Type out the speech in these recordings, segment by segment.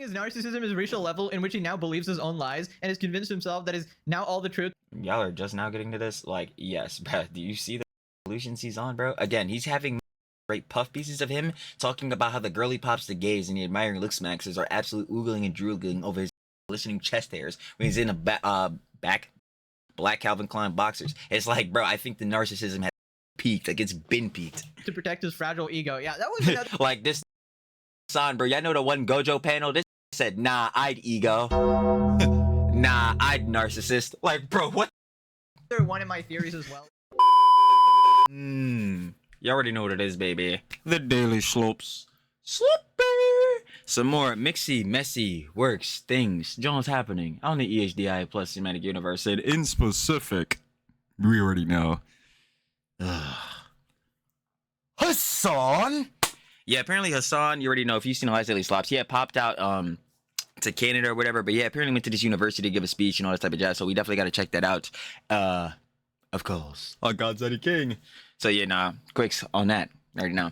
his narcissism has reached a level in which he now believes his own lies and has convinced himself that is now all the truth. Y'all are just now getting to this? Like, yes, bro. Do you see the solutions he's on, bro? Again, he's having great puff pieces of him talking about how the girly pops the gays and the admiring look smaxers are absolute oogling and drooling over his glistening chest hairs when he's in a back black Calvin Klein boxers. It's like, bro, I think the narcissism has peaked. Like, it's been peaked. To protect his fragile ego. Yeah, that was another like this Hasan, bro. Y'all know the one Gojo panel? This said, nah, I'd ego. Nah, I'd narcissist. Like, bro, what? one of my theories as well. You already know what it is, baby. The daily slopes. Sloppy! Some more mixy, messy works, things, Jones happening on the EHDI plus Cinematic Universe. And in specific, we already know. Hasan! Yeah, apparently Hasan, you already know, if you've seen Elias Daily Slops, he had popped out to Canada or whatever, but yeah, apparently went to this university to give a speech and all that type of jazz, so we definitely got to check that out. Of course. On God's Daddy King. So yeah, nah, quicks on that. Already know.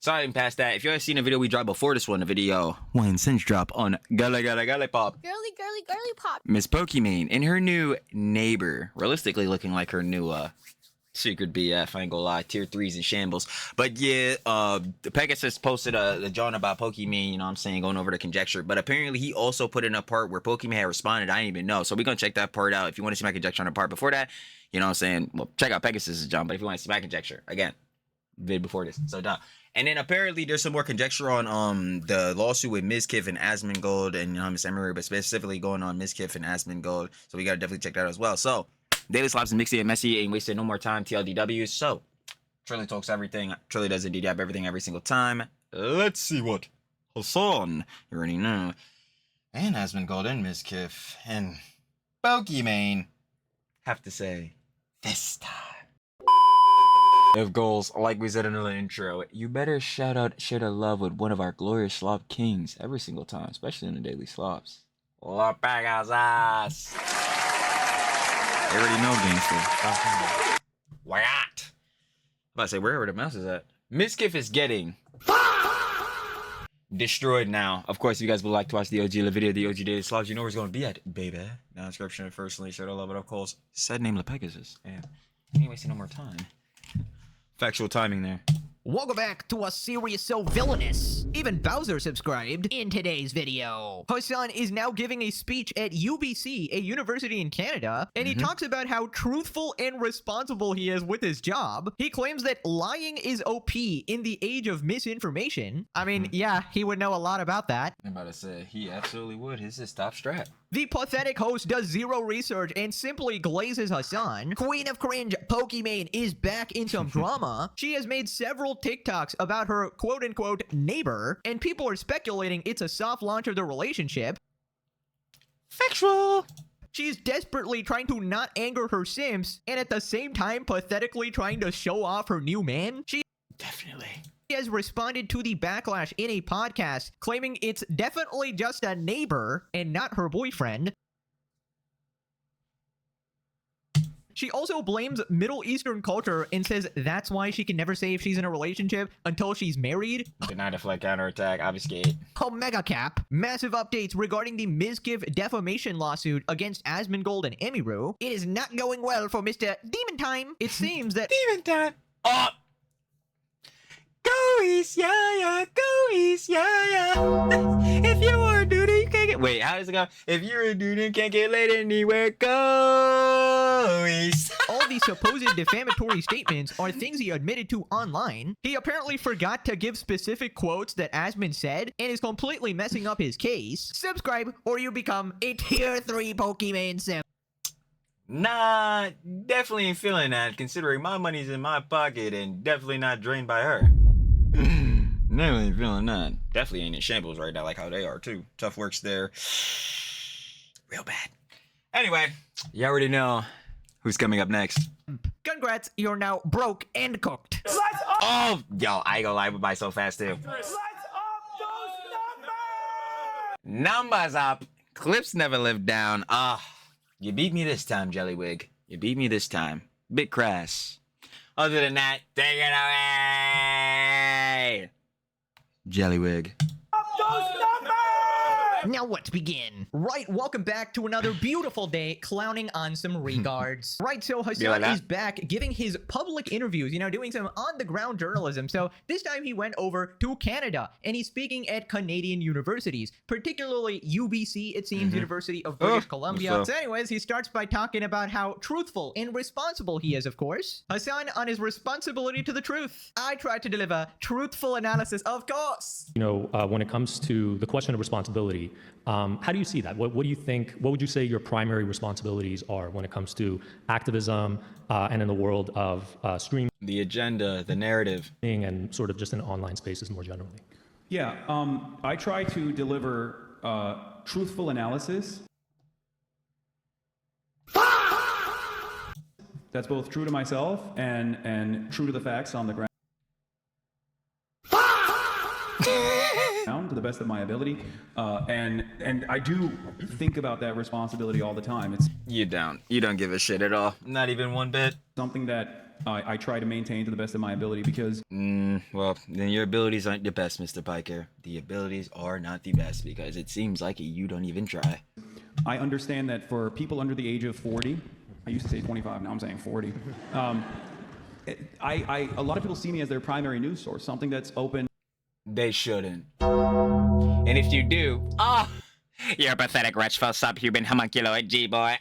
Sorry, I'm past that. If you guys seen a video we dropped before this one, the video Wine Cinch drop on Gala Pop. Girly pop. Miss Pokimane and her new neighbor, realistically looking like her new secret BF. I ain't gonna lie, tier 3's in shambles. But yeah, the Pegasus posted the John about Pokimane, you know what I'm saying, going over the conjecture. But apparently he also put in a part where Pokimane had responded. I didn't even know. So we're gonna check that part out. If you want to see my conjecture on the part before that, you know what I'm saying, well, check out Pegasus' John. But if you want to see my conjecture, again, vid before this. So duh. And then apparently there's some more conjecture on the lawsuit with Mizkif and Asmongold and Miss Emery, but specifically going on Mizkif and Asmongold. So we gotta definitely check that out as well. So Daily Slops and Mixy and Messy ain't wasted no more time. TLDW. So Trilly talks everything. Trilly does indeed have everything every single time. Let's see what Hasan, you already know, and Asmongold and Mizkif and Pokimane have to say this time. Of goals, like we said in the intro, you better share the love with one of our glorious slop kings every single time, especially in the daily slops. La Pegasus. They already know gangster. What? I'm about to say, where the mouse is at? Mizkif is getting destroyed now. Of course, if you guys would like to watch the OG video, the OG daily slops, you know where it's going to be at, baby. Now, description, firstly, share the love, but of course, said name La Pegasus. And ain't wasting no more time. Factual timing there. Welcome back to a series so villainous. Even Bowser subscribed. In today's video, Hasan is now giving a speech at UBC, a university in Canada, and he talks about how truthful and responsible he is with his job. He claims that lying is OP in the age of misinformation. I mean, yeah, he would know a lot about that. I'm about to say, he absolutely would. He's his top strap. The pathetic host does zero research and simply glazes Hasan. Queen of Cringe, Pokimane, is back in some drama. She has made several TikToks about her quote-unquote neighbor, and people are speculating it's a soft launch of the relationship. Factual. She's desperately trying to not anger her Sims, and at the same time pathetically trying to show off her new man. She Definitely has responded to the backlash in a podcast, claiming it's definitely just a neighbor and not her boyfriend. She also blames Middle Eastern culture and says that's why she can never say if she's in a relationship until she's married. Deny, deflect, counterattack, obfuscate. Omega Cap. Massive updates regarding the Mizkif defamation lawsuit against Asmongold and Emiru. It is not going well for Mr. Demon Time. It seems that Demon Time. Oh. Go East, yeah, go East, yeah. If you are a dude, you can't get. Wait, how does it go? If you're a dude and can't get laid anywhere, go East. all the supposed defamatory statements are things he admitted to online. He apparently forgot to give specific quotes that Asmon said and is completely messing up his case. Subscribe or you become a tier 3 Pokimane sim. Nah, definitely ain't feeling that, considering my money's in my pocket and definitely not drained by her. Definitely ain't feeling that. Definitely ain't in shambles right now, like how they are too. Tough works there. Real bad. Anyway, you already know who's coming up next. Congrats, you're now broke and cooked. Lights up! Oh, yo, I ain't gonna lie, we buy so fast too. Lights up those numbers! Numbers up. Clips never live down. You beat me this time, Jellywig. You beat me this time. Bit crass. Other than that, take it away! Jellywig. Up those numbers! Now let's begin. Right, welcome back to another beautiful day clowning on some regards. Right, so Hasan is back giving his public interviews, you know, doing some on-the-ground journalism. So this time he went over to Canada and he's speaking at Canadian universities, particularly UBC, it seems, University of British Columbia. So anyways, he starts by talking about how truthful and responsible he is, of course. Hasan on his responsibility to the truth. I try to deliver truthful analysis, of course. You know, when it comes to the question of responsibility, how do you see that? What do you think, what would you say your primary responsibilities are when it comes to activism and in the world of streaming? The agenda, the narrative. And sort of just in online spaces more generally? Yeah, I try to deliver truthful analysis. That's both true to myself and true to the facts on the ground. To the best of my ability, and I do think about that responsibility all the time. It's You don't give a shit at all, not even one bit. something that I try to maintain to the best of my ability because Well, then your abilities aren't the best, Mr. Piker. The abilities are not the best because it seems like you don't even try. I understand that for people under the age of 40, I used to say 25, now I'm saying 40. A lot of people see me as their primary news source, something that's open. They shouldn't. And if you do, you're a pathetic, wretchful, subhuman, homunculoid G-boy.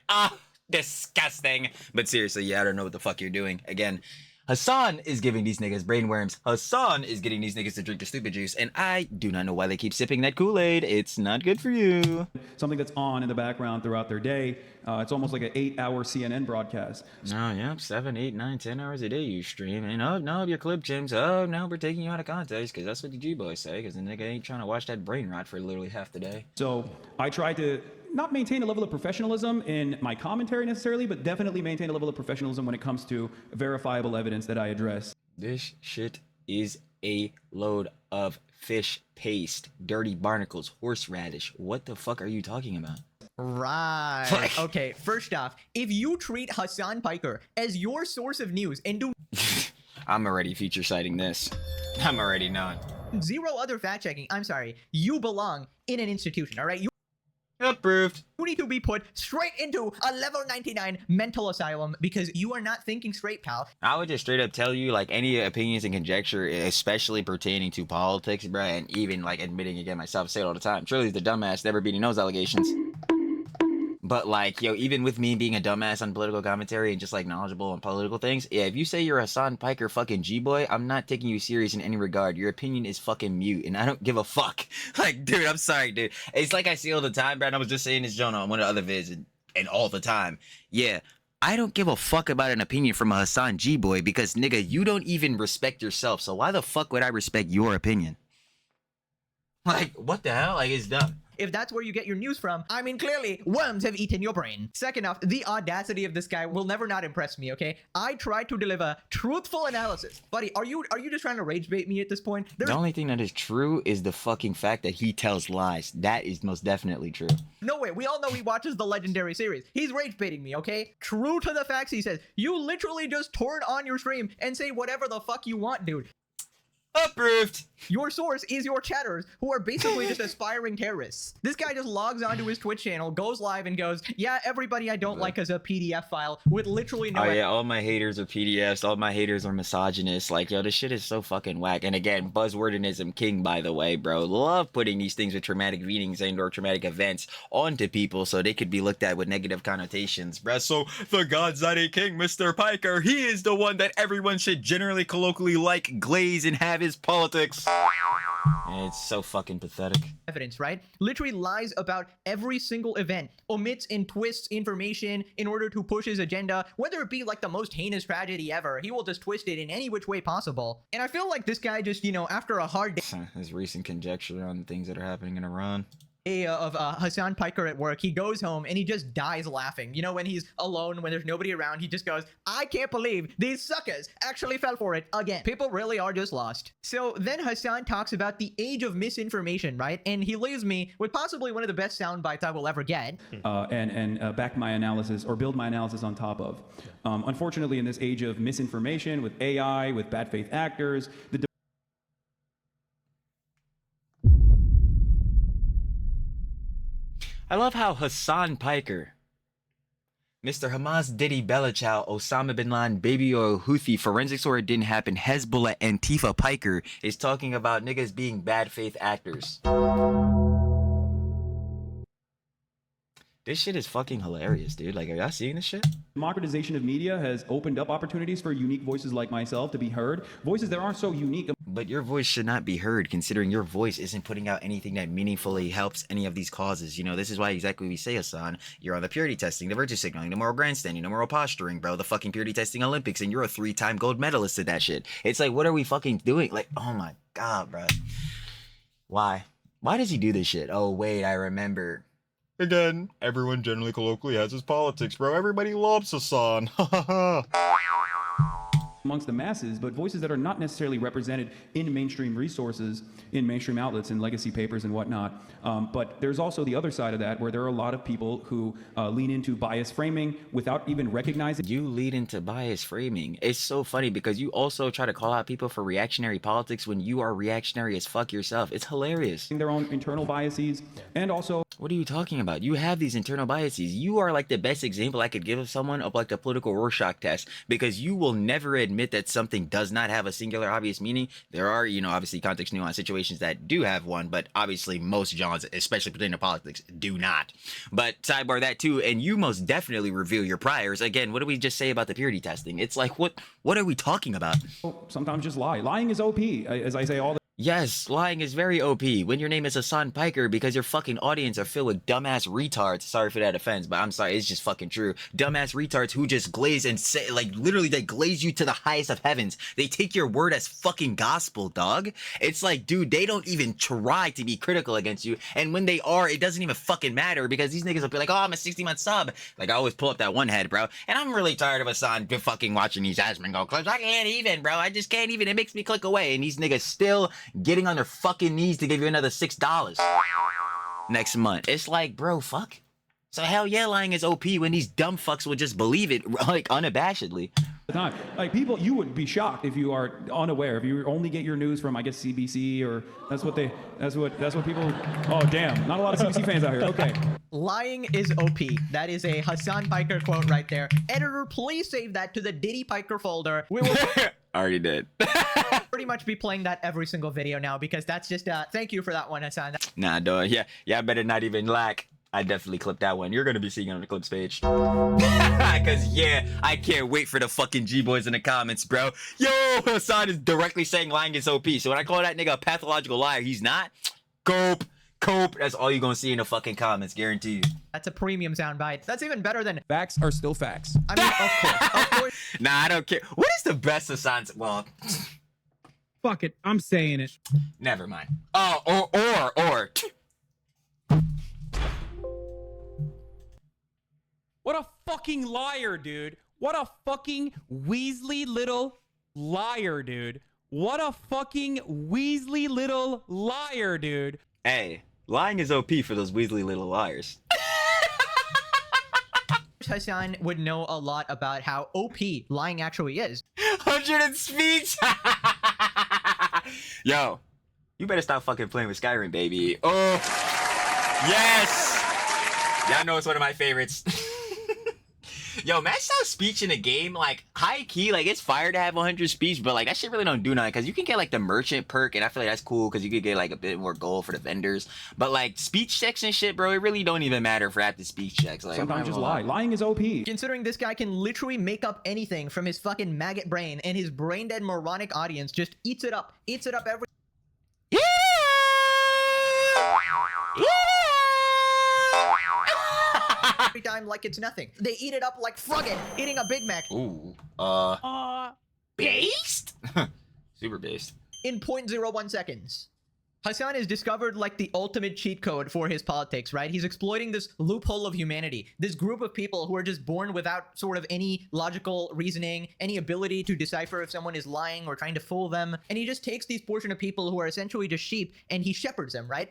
Disgusting. But seriously, yeah, I don't know what the fuck you're doing. Again, Hasan is giving these niggas brainworms. Hasan is getting these niggas to drink the stupid juice. And I do not know why they keep sipping that Kool-Aid. It's not good for you. Something that's on in the background throughout their day. It's almost like an 8-hour CNN broadcast. Oh, yeah, 7, 8, 9, 10 hours a day you stream. And oh, no, your clip chimps. Oh, no, we're taking you out of context because that's what the G-boys say. Because the nigga ain't trying to watch that brain rot for literally half the day. So I try to not maintain a level of professionalism in my commentary necessarily, but definitely maintain a level of professionalism when it comes to verifiable evidence that I address. This shit is a load of fish paste, dirty barnacles, horseradish. What the fuck are you talking about? Right. Okay, first off, if you treat Hasan Piker as your source of news and do I'm already feature citing this. I'm already knowing. zero other fact checking, I'm sorry, you belong in an institution, all right? You Approved. need to be put straight into a level 99 mental asylum because you are not thinking straight, pal. I would just straight up tell you, like, any opinions and conjecture, especially pertaining to politics, bruh, and even, like, admitting again myself, I say it all the time. Trilly's the dumbass, never beating those allegations. But, like, yo, even with me being a dumbass on political commentary and just, like, knowledgeable on political things, yeah, if you say you're a Hasan Piker fucking G-boy, I'm not taking you serious in any regard. Your opinion is fucking mute, and I don't give a fuck. Like, dude, I'm sorry, dude. It's like I say all the time, Brad. I was just saying this, Jonah, on one of the other vids, and all the time. Yeah, I don't give a fuck about an opinion from a Hasan G-boy because, nigga, you don't even respect yourself, so why the fuck would I respect your opinion? Like, what the hell? Like, it's dumb. If that's where you get your news from, I mean, clearly, worms have eaten your brain. Second off, the audacity of this guy will never not impress me, okay? I try to deliver truthful analysis. Buddy, are you just trying to rage bait me at this point? The only thing that is true is the fucking fact that he tells lies. That is most definitely true. No way, we all know he watches the legendary series. He's rage baiting me, okay? True to the facts, he says. You literally just turn on your stream and say whatever the fuck you want, dude. Approved. Your source is your chatters, who are basically just aspiring terrorists. This guy just logs onto his Twitch channel, goes live, and goes, yeah, everybody I don't like is a PDF file with literally no... Oh, yeah, all my haters are PDFs. All my haters are misogynists. Like, yo, this shit is so fucking whack. And again, buzzwordinism king, by the way, bro. Love putting these things with traumatic readings and or traumatic events onto people so they could be looked at with negative connotations, bro. So, the Godzilla King, Mr. Piker, he is the one that everyone should generally colloquially like, glaze, and have his politics. It's so fucking pathetic. Evidence, right? Literally lies about every single event, omits and twists information in order to push his agenda, whether it be like the most heinous tragedy ever. He will just twist it in any which way possible. And I feel like this guy just, you know, after a hard day His recent conjecture on things that are happening in Iran. Of Hasan Piker at work, he goes home and he just dies laughing. You know, when he's alone, when there's nobody around, he just goes, I can't believe these suckers actually fell for it again. People really are just lost. So then Hasan talks about the age of misinformation, right? And he leaves me with possibly one of the best sound bites I will ever get. And back my analysis or build my analysis on top of. Unfortunately, in this age of misinformation with AI, with bad faith actors, the I love how Hasan Piker, Mr. Hamas, Diddy, Bella Chow, Osama bin Laden, Baby Oil, Houthi, Forensics or It Didn't Happen, Hezbollah, Antifa Piker is talking about niggas being bad faith actors. This shit is fucking hilarious, dude. Like, are y'all seeing this shit? Democratization of media has opened up opportunities for unique voices like myself to be heard. Voices that aren't so unique. But your voice should not be heard, considering your voice isn't putting out anything that meaningfully helps any of these causes. You know, this is why exactly we say, Hasan, you're on the purity testing, the virtue signaling, the moral grandstanding, the moral posturing, bro, the fucking purity testing Olympics, and you're a 3-time gold medalist at that shit. It's like, what are we fucking doing? Like, oh my God, bro. Why? Why does he do this shit? Oh, wait, I remember. Again, everyone generally colloquially has his politics, bro. Everybody loves Hasan. Ha ha ha. Amongst the masses, but voices that are not necessarily represented in mainstream resources, in mainstream outlets and legacy papers and whatnot. But there's also the other side of that, where there are a lot of people who lean into bias framing without even recognizing. You lead into bias framing. It's so funny because you also try to call out people for reactionary politics when you are reactionary as fuck yourself. It's hilarious. Their own internal biases, and also. What are you talking about? You have these internal biases. You are like the best example I could give of someone of like the political Rorschach test, because you will never admit that something does not have a singular obvious meaning. There are, you know, obviously context nuance situations that do have one, but obviously most genres, especially pertaining to politics, do not. But sidebar that too, and you most definitely reveal your priors. Again, what did we just say about the purity testing? It's like, what are we talking about? Sometimes just lie. Lying is OP, as I say all the. Yes, lying is very OP when your name is Hasan Piker, because your fucking audience are filled with dumbass retards. Sorry for that offense, but I'm sorry, it's just fucking true. Dumbass retards who just glaze and say, like, literally they glaze you to the highest of heavens. They take your word as fucking gospel, dog. It's like, dude, they don't even try to be critical against you. And when they are, it doesn't even fucking matter, because these niggas will be like, oh, I'm a 60-month sub. Like, I always pull up that one head, bro. And I'm really tired of Hasan fucking watching these Jasmine Go clips. I can't even, bro. I just can't even. It makes me click away. And these niggas still getting on their fucking knees to give you another $6 next month. It's like, bro, fuck. So hell yeah, lying is OP when these dumb fucks will just believe it, like, unabashedly. Time. Like, people, you would be shocked if you are unaware, if you only get your news from, I guess, CBC, or that's what people. Oh damn, not a lot of CBC fans out here. Okay. Lying is OP. That is a Hasan Piker quote right there. Editor, please save that to the Diddy Piker folder. We will Already did. pretty much be playing that every single video now, because that's just thank you for that one, Hasan. Nah, dog. Yeah, I better not even lack. I definitely clipped that one. You're gonna be seeing it on the clips page. Cause yeah, I can't wait for the fucking G-boys in the comments, bro. Yo, Hasan is directly saying lying is OP. So when I call that nigga a pathological liar, he's not. Cope. That's all you're gonna see in the fucking comments, guaranteed. That's a premium soundbite. That's even better than. Facts are still facts. I mean, of course. Nah, I don't care. What is the best Hasan's? Well, Fuck it, I'm saying it. never mind. Oh, or. What a fucking liar, dude. What a fucking Weasley little liar, dude. What a fucking Weasley little liar, dude. Hey, lying is OP for those Weasley little liars. Hasan would know a lot about how OP lying actually is. 100 in speech. Yo, you better stop fucking playing with Skyrim, baby. Oh, yes. Y'all know it's one of my favorites. Yo, match out speech in a game, like, high key, like, it's fire to have 100 speech, but, like, that shit really don't do nothing, because you can get, like, the merchant perk, and I feel like that's cool, because you could get, like, a bit more gold for the vendors, but, like, speech checks and shit, bro, it really don't even matter for after speech checks. Like, Sometimes just lie. Lying is OP. Considering this guy can literally make up anything from his fucking maggot brain, and his brain-dead moronic audience just eats it up every. Yeah! Yeah! Every time like it's nothing. They eat it up like Froggen eating a Big Mac. Ooh, based? Super based. In 0.01 seconds. Hasan has discovered like the ultimate cheat code for his politics, right? He's exploiting this loophole of humanity. This group of people who are just born without sort of any logical reasoning, any ability to decipher if someone is lying or trying to fool them. And he just takes these portion of people who are essentially just sheep and he shepherds them, right?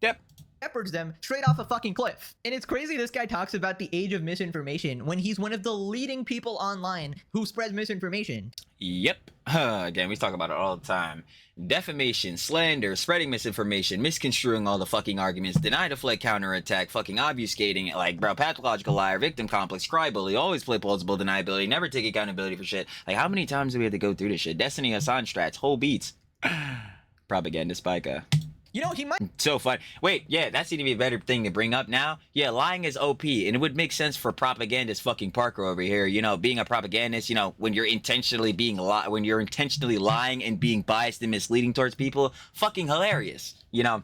Yep. shepherds them straight off a fucking cliff. And it's crazy this guy talks about the age of misinformation when he's one of the leading people online who spreads misinformation. Yep. Again, we talk about it all the time. Defamation, slander, spreading misinformation, misconstruing all the fucking arguments, deny, deflect, counterattack, fucking obfuscating, like, bro, pathological liar, victim complex, cry bully, always play plausible deniability, never take accountability for shit. Like, how many times do we have to go through this shit? Destiny, Hasan strats, whole beats. Propaganda spiker. You know, he might So fun. Wait, yeah, that seemed to be a better thing to bring up now. Yeah, lying is OP, and it would make sense for propagandist fucking Parker over here. You know, being a propagandist, you know, when you're intentionally lying and being biased and misleading towards people, fucking hilarious. You know,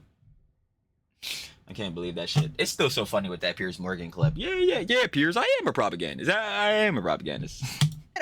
I can't believe that shit. It's still so funny with that Piers Morgan clip. Yeah, Piers, I am a propagandist. I am a propagandist.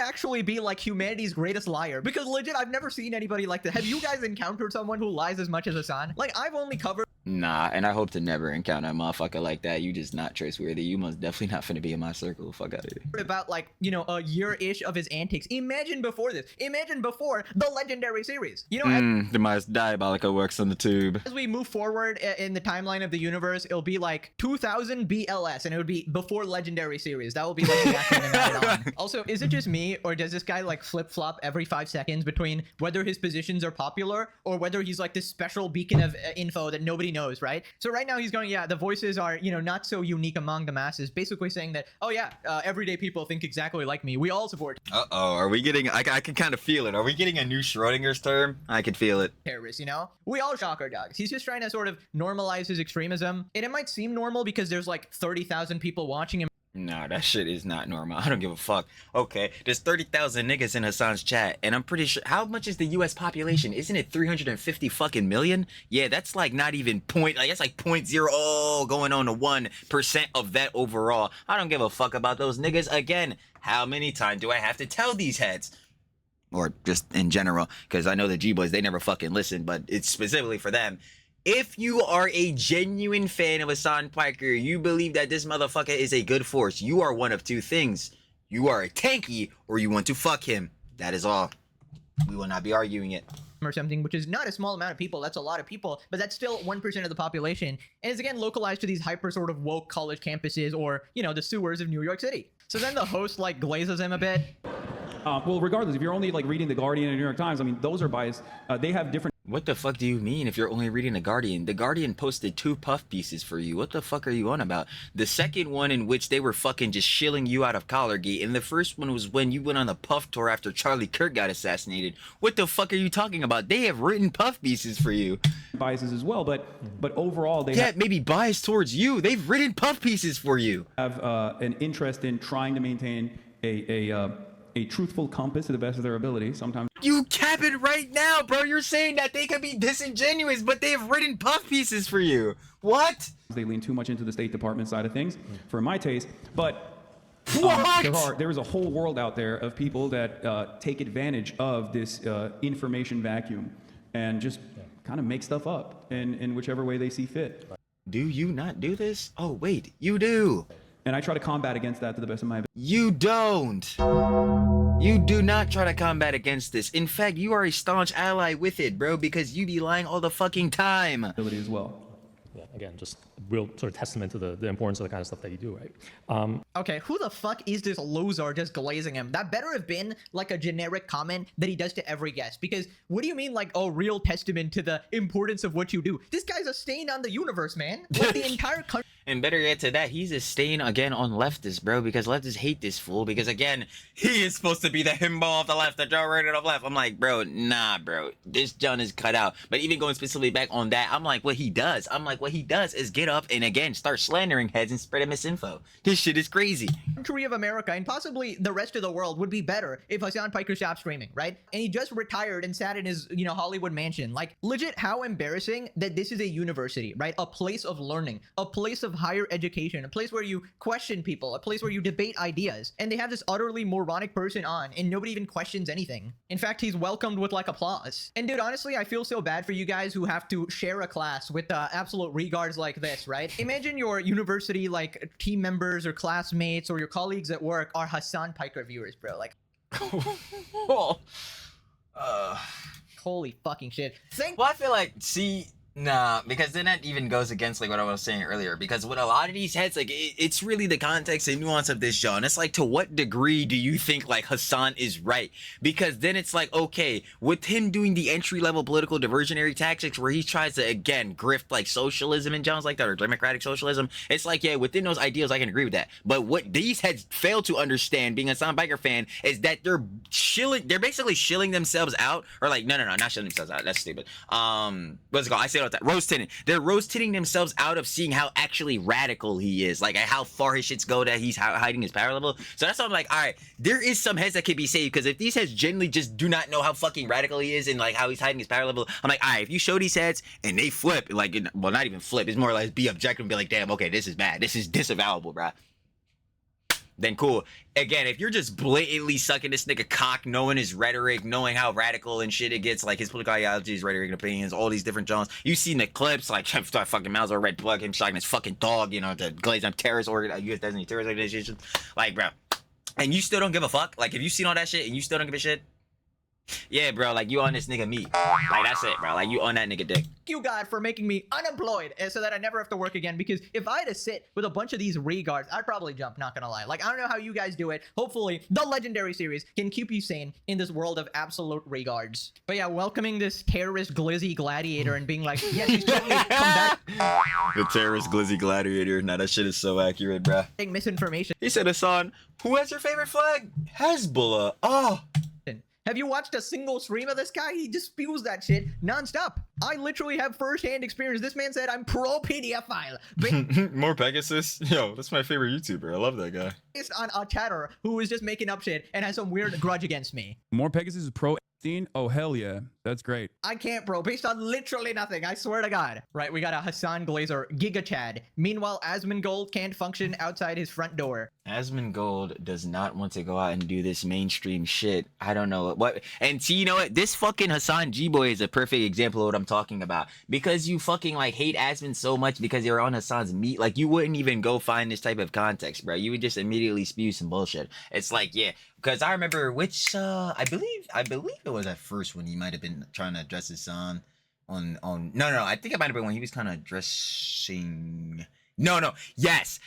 actually be like humanity's greatest liar, because legit, I've never seen anybody like that. Have you guys encountered someone who lies as much as Hasan? Like, I've only covered Nah, and I hope to never encounter a motherfucker like that. You just not trustworthy. You most definitely not finna be in my circle. Fuck out of here. about, like, you know, a year-ish of his antics. Imagine before this. Imagine before the legendary series. You know, The most diabolical works on the tube. as we move forward in the timeline of the universe, it'll be like 2000 BLS, and it would be before legendary series. That will be like the acronym added on. Also, is it just me, or does this guy like flip-flop every 5 seconds between whether his positions are popular or whether he's like this special beacon of info that nobody knows, right? So right now he's going, yeah, the voices are, you know, not so unique among the masses, basically saying that, oh yeah, everyday people think exactly like me. We all support Uh-oh, are we getting, I can kind of feel it. Are we getting a new Schrodinger's term? I can feel it. terrorists, you know? We all shock our dogs. He's just trying to sort of normalize his extremism. And it might seem normal because there's like 30,000 people watching him. Nah, that shit is not normal. I don't give a fuck. Okay, there's 30,000 niggas in Hasan's chat, and I'm pretty sure, how much is the US population? Isn't it 350 fucking million? Yeah, that's like not even that's like 0.0 going on to 1% of that overall. I don't give a fuck about those niggas. Again, how many times do I have to tell these heads? Or just in general, because I know the G-Boys, they never fucking listen, but it's specifically for them. If you are a genuine fan of Hasan Piker, you believe that this motherfucker is a good force, you are one of two things. You are a tanky, or you want to fuck him. That is all. We will not be arguing it. Or something, which is not a small amount of people. That's a lot of people, but that's still 1% of the population. And it's again localized to these hyper sort of woke college campuses, or, you know, the sewers of New York City. So then the host like glazes him a bit. Well, regardless, if you're only like reading the Guardian and New York Times, I mean, those are biased. They have different What the fuck do you mean if you're only reading The Guardian? The Guardian posted 2 puff pieces for you. What the fuck are you on about? The second one in which they were fucking just shilling you out of Collargate, and the first one was when you went on the puff tour after Charlie Kirk got assassinated. What the fuck are you talking about? They have written puff pieces for you. biases as well, but overall they Yeah, maybe biased towards you. They've written puff pieces for you. have an interest in trying to maintain a truthful compass to the best of their ability. Sometimes You cap it right now, bro. You're saying that they could be disingenuous, but they have written puff pieces for you. What? they lean too much into the State Department side of things, for my taste. But What? there is a whole world out there of people that take advantage of this information vacuum and just kind of make stuff up in whichever way they see fit. Do you not do this? Oh, wait, you do. And I try to combat against that to the best of my You don't. You do not try to combat against this. In fact, you are a staunch ally with it, bro, because you be lying all the fucking time. ability as well. Yeah, again, just real sort of testament to the importance of the kind of stuff that you do, right? Okay, who the fuck is this loser just glazing him? That better have been like a generic comment that he does to every guest. Because what do you mean, like, a real testament to the importance of what you do? This guy's a stain on the universe, man. Like, the entire country. And better yet to that, he's a stain again on leftists, bro, because leftists hate this fool, because again, he is supposed to be the himbo of the left, the Joe Rogan of left. I'm like, bro, nah, bro, this John is cut out. But even going specifically back on that, I'm like, what he does is get up and again, start slandering heads and spreading misinfo. This shit is crazy. Country of America and possibly the rest of the world would be better if Hasan Piker stopped streaming, right? And he just retired and sat in his, you know, Hollywood mansion. Like, legit, how embarrassing that this is a university, right? A place of learning, a place of higher education, a place where you question people, a place where you debate ideas. And they have this utterly moronic person on, and nobody even questions anything. In fact, he's welcomed with like applause. And dude, honestly, I feel so bad for you guys who have to share a class with absolute regards like this, right? Imagine your university like team members or classmates or your colleagues at work are Hasan Piker viewers, bro. Like, holy fucking shit. Well, I feel like, see, Nah, because then that even goes against like what I was saying earlier. Because with a lot of these heads, like it's really the context and nuance of this, John. It's like, to what degree do you think like Hasan is right? Because then it's like, okay, with him doing the entry level political diversionary tactics where he tries to again grift like socialism and John's like that, or democratic socialism, it's like, yeah, within those ideals I can agree with that. But what these heads fail to understand, being a Hasan biker fan, is that they're basically shilling themselves out, or like no, not shilling themselves out. That's stupid. What's it called? I say that rose tinting. They're rose tinting themselves out of seeing how actually radical he is, like how far his shits go, that he's hiding his power level. So that's why I'm like, all right, there is some heads that can be saved, because if these heads genuinely just do not know how fucking radical he is and like how he's hiding his power level, I'm like, all right, if you show these heads and they flip, like, well, not even flip, it's more like be objective and be like, damn, okay, this is bad, this is disavowable, bruh, then cool. Again, if you're just blatantly sucking this nigga cock, knowing his rhetoric, knowing how radical and shit it gets, like his political ideologies, rhetoric, and opinions, all these different genres, you've seen the clips, like fucking Miles or Red Plug, him shocking his fucking dog, you know, the glazed up terrorist U.S. designated terrorist organization, like, bro, and you still don't give a fuck? Like, if you seen all that shit and you still don't give a shit, yeah, bro, like, you on this nigga meat. Like, that's it, bro. Like, you on that nigga dick. Thank you, God, for making me unemployed so that I never have to work again, because if I had to sit with a bunch of these regards, I'd probably jump, not gonna lie. Like, I don't know how you guys do it. Hopefully, the Legendary series can keep you sane in this world of absolute regards. But yeah, welcoming this terrorist glizzy gladiator and being like, yes, he's totally come back. The terrorist glizzy gladiator. Now, that shit is so accurate, bro. Misinformation. He said, Hasan, who has your favorite flag? Hezbollah. Oh. Have you watched a single stream of this guy? He just spews that shit nonstop. I literally have first-hand experience. This man said I'm pro-pedophile. More Pegasus? Yo, that's my favorite YouTuber. I love that guy. Based on a chatter who is just making up shit and has some weird grudge against me. More Pegasus is pro Epstein? Oh, hell yeah. That's great. I can't, bro. Based on literally nothing. I swear to God. Right, we got a Hasan Glazer Giga Chad. Meanwhile, Asmongold can't function outside his front door. Asmongold does not want to go out and do this mainstream shit. I don't know what. And see, you know what? This fucking Hasan G-Boy is a perfect example of what I'm talking about. Because you fucking like hate Asmon so much because you're on Hasan's meat. Like, you wouldn't even go find this type of context, bro. You would just immediately spew some bullshit. It's like, yeah. Because I remember which, I believe it was at first when he might have been trying to address his son on no, I think it might have been when he was kind of addressing. No. Yes.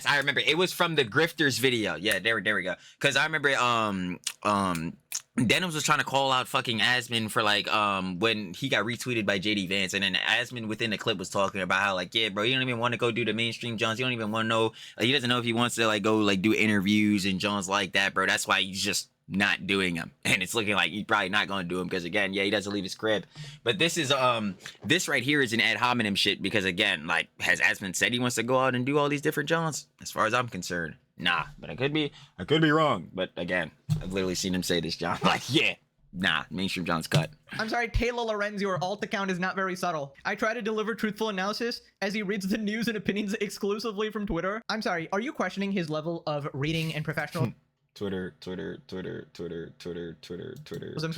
I remember. It was from the Grifters video. Yeah, there we go. Because I remember, Denims was trying to call out fucking Asmon for like, when he got retweeted by JD Vance, and then Asmon within the clip was talking about how like, yeah, bro, you don't even want to go do the mainstream Johns. You don't even want to know. Like, he doesn't know if he wants to like go like do interviews and Johns like that, bro. That's why he's just not doing them, and it's looking like he's probably not going to do them because again, yeah, he doesn't leave his crib. But this is this right here is an ad hominem shit, because again, like, has Asmon said he wants to go out and do all these different Johns? As far as I'm concerned, nah. But I could be wrong. But again, I've literally seen him say this, John. Like, yeah, nah, mainstream John's cut. I'm sorry, Taylor Lorenzo, your alt account is not very subtle. I try to deliver truthful analysis as he reads the news and opinions exclusively from Twitter. I'm sorry, are you questioning his level of reading and professional? Twitter. He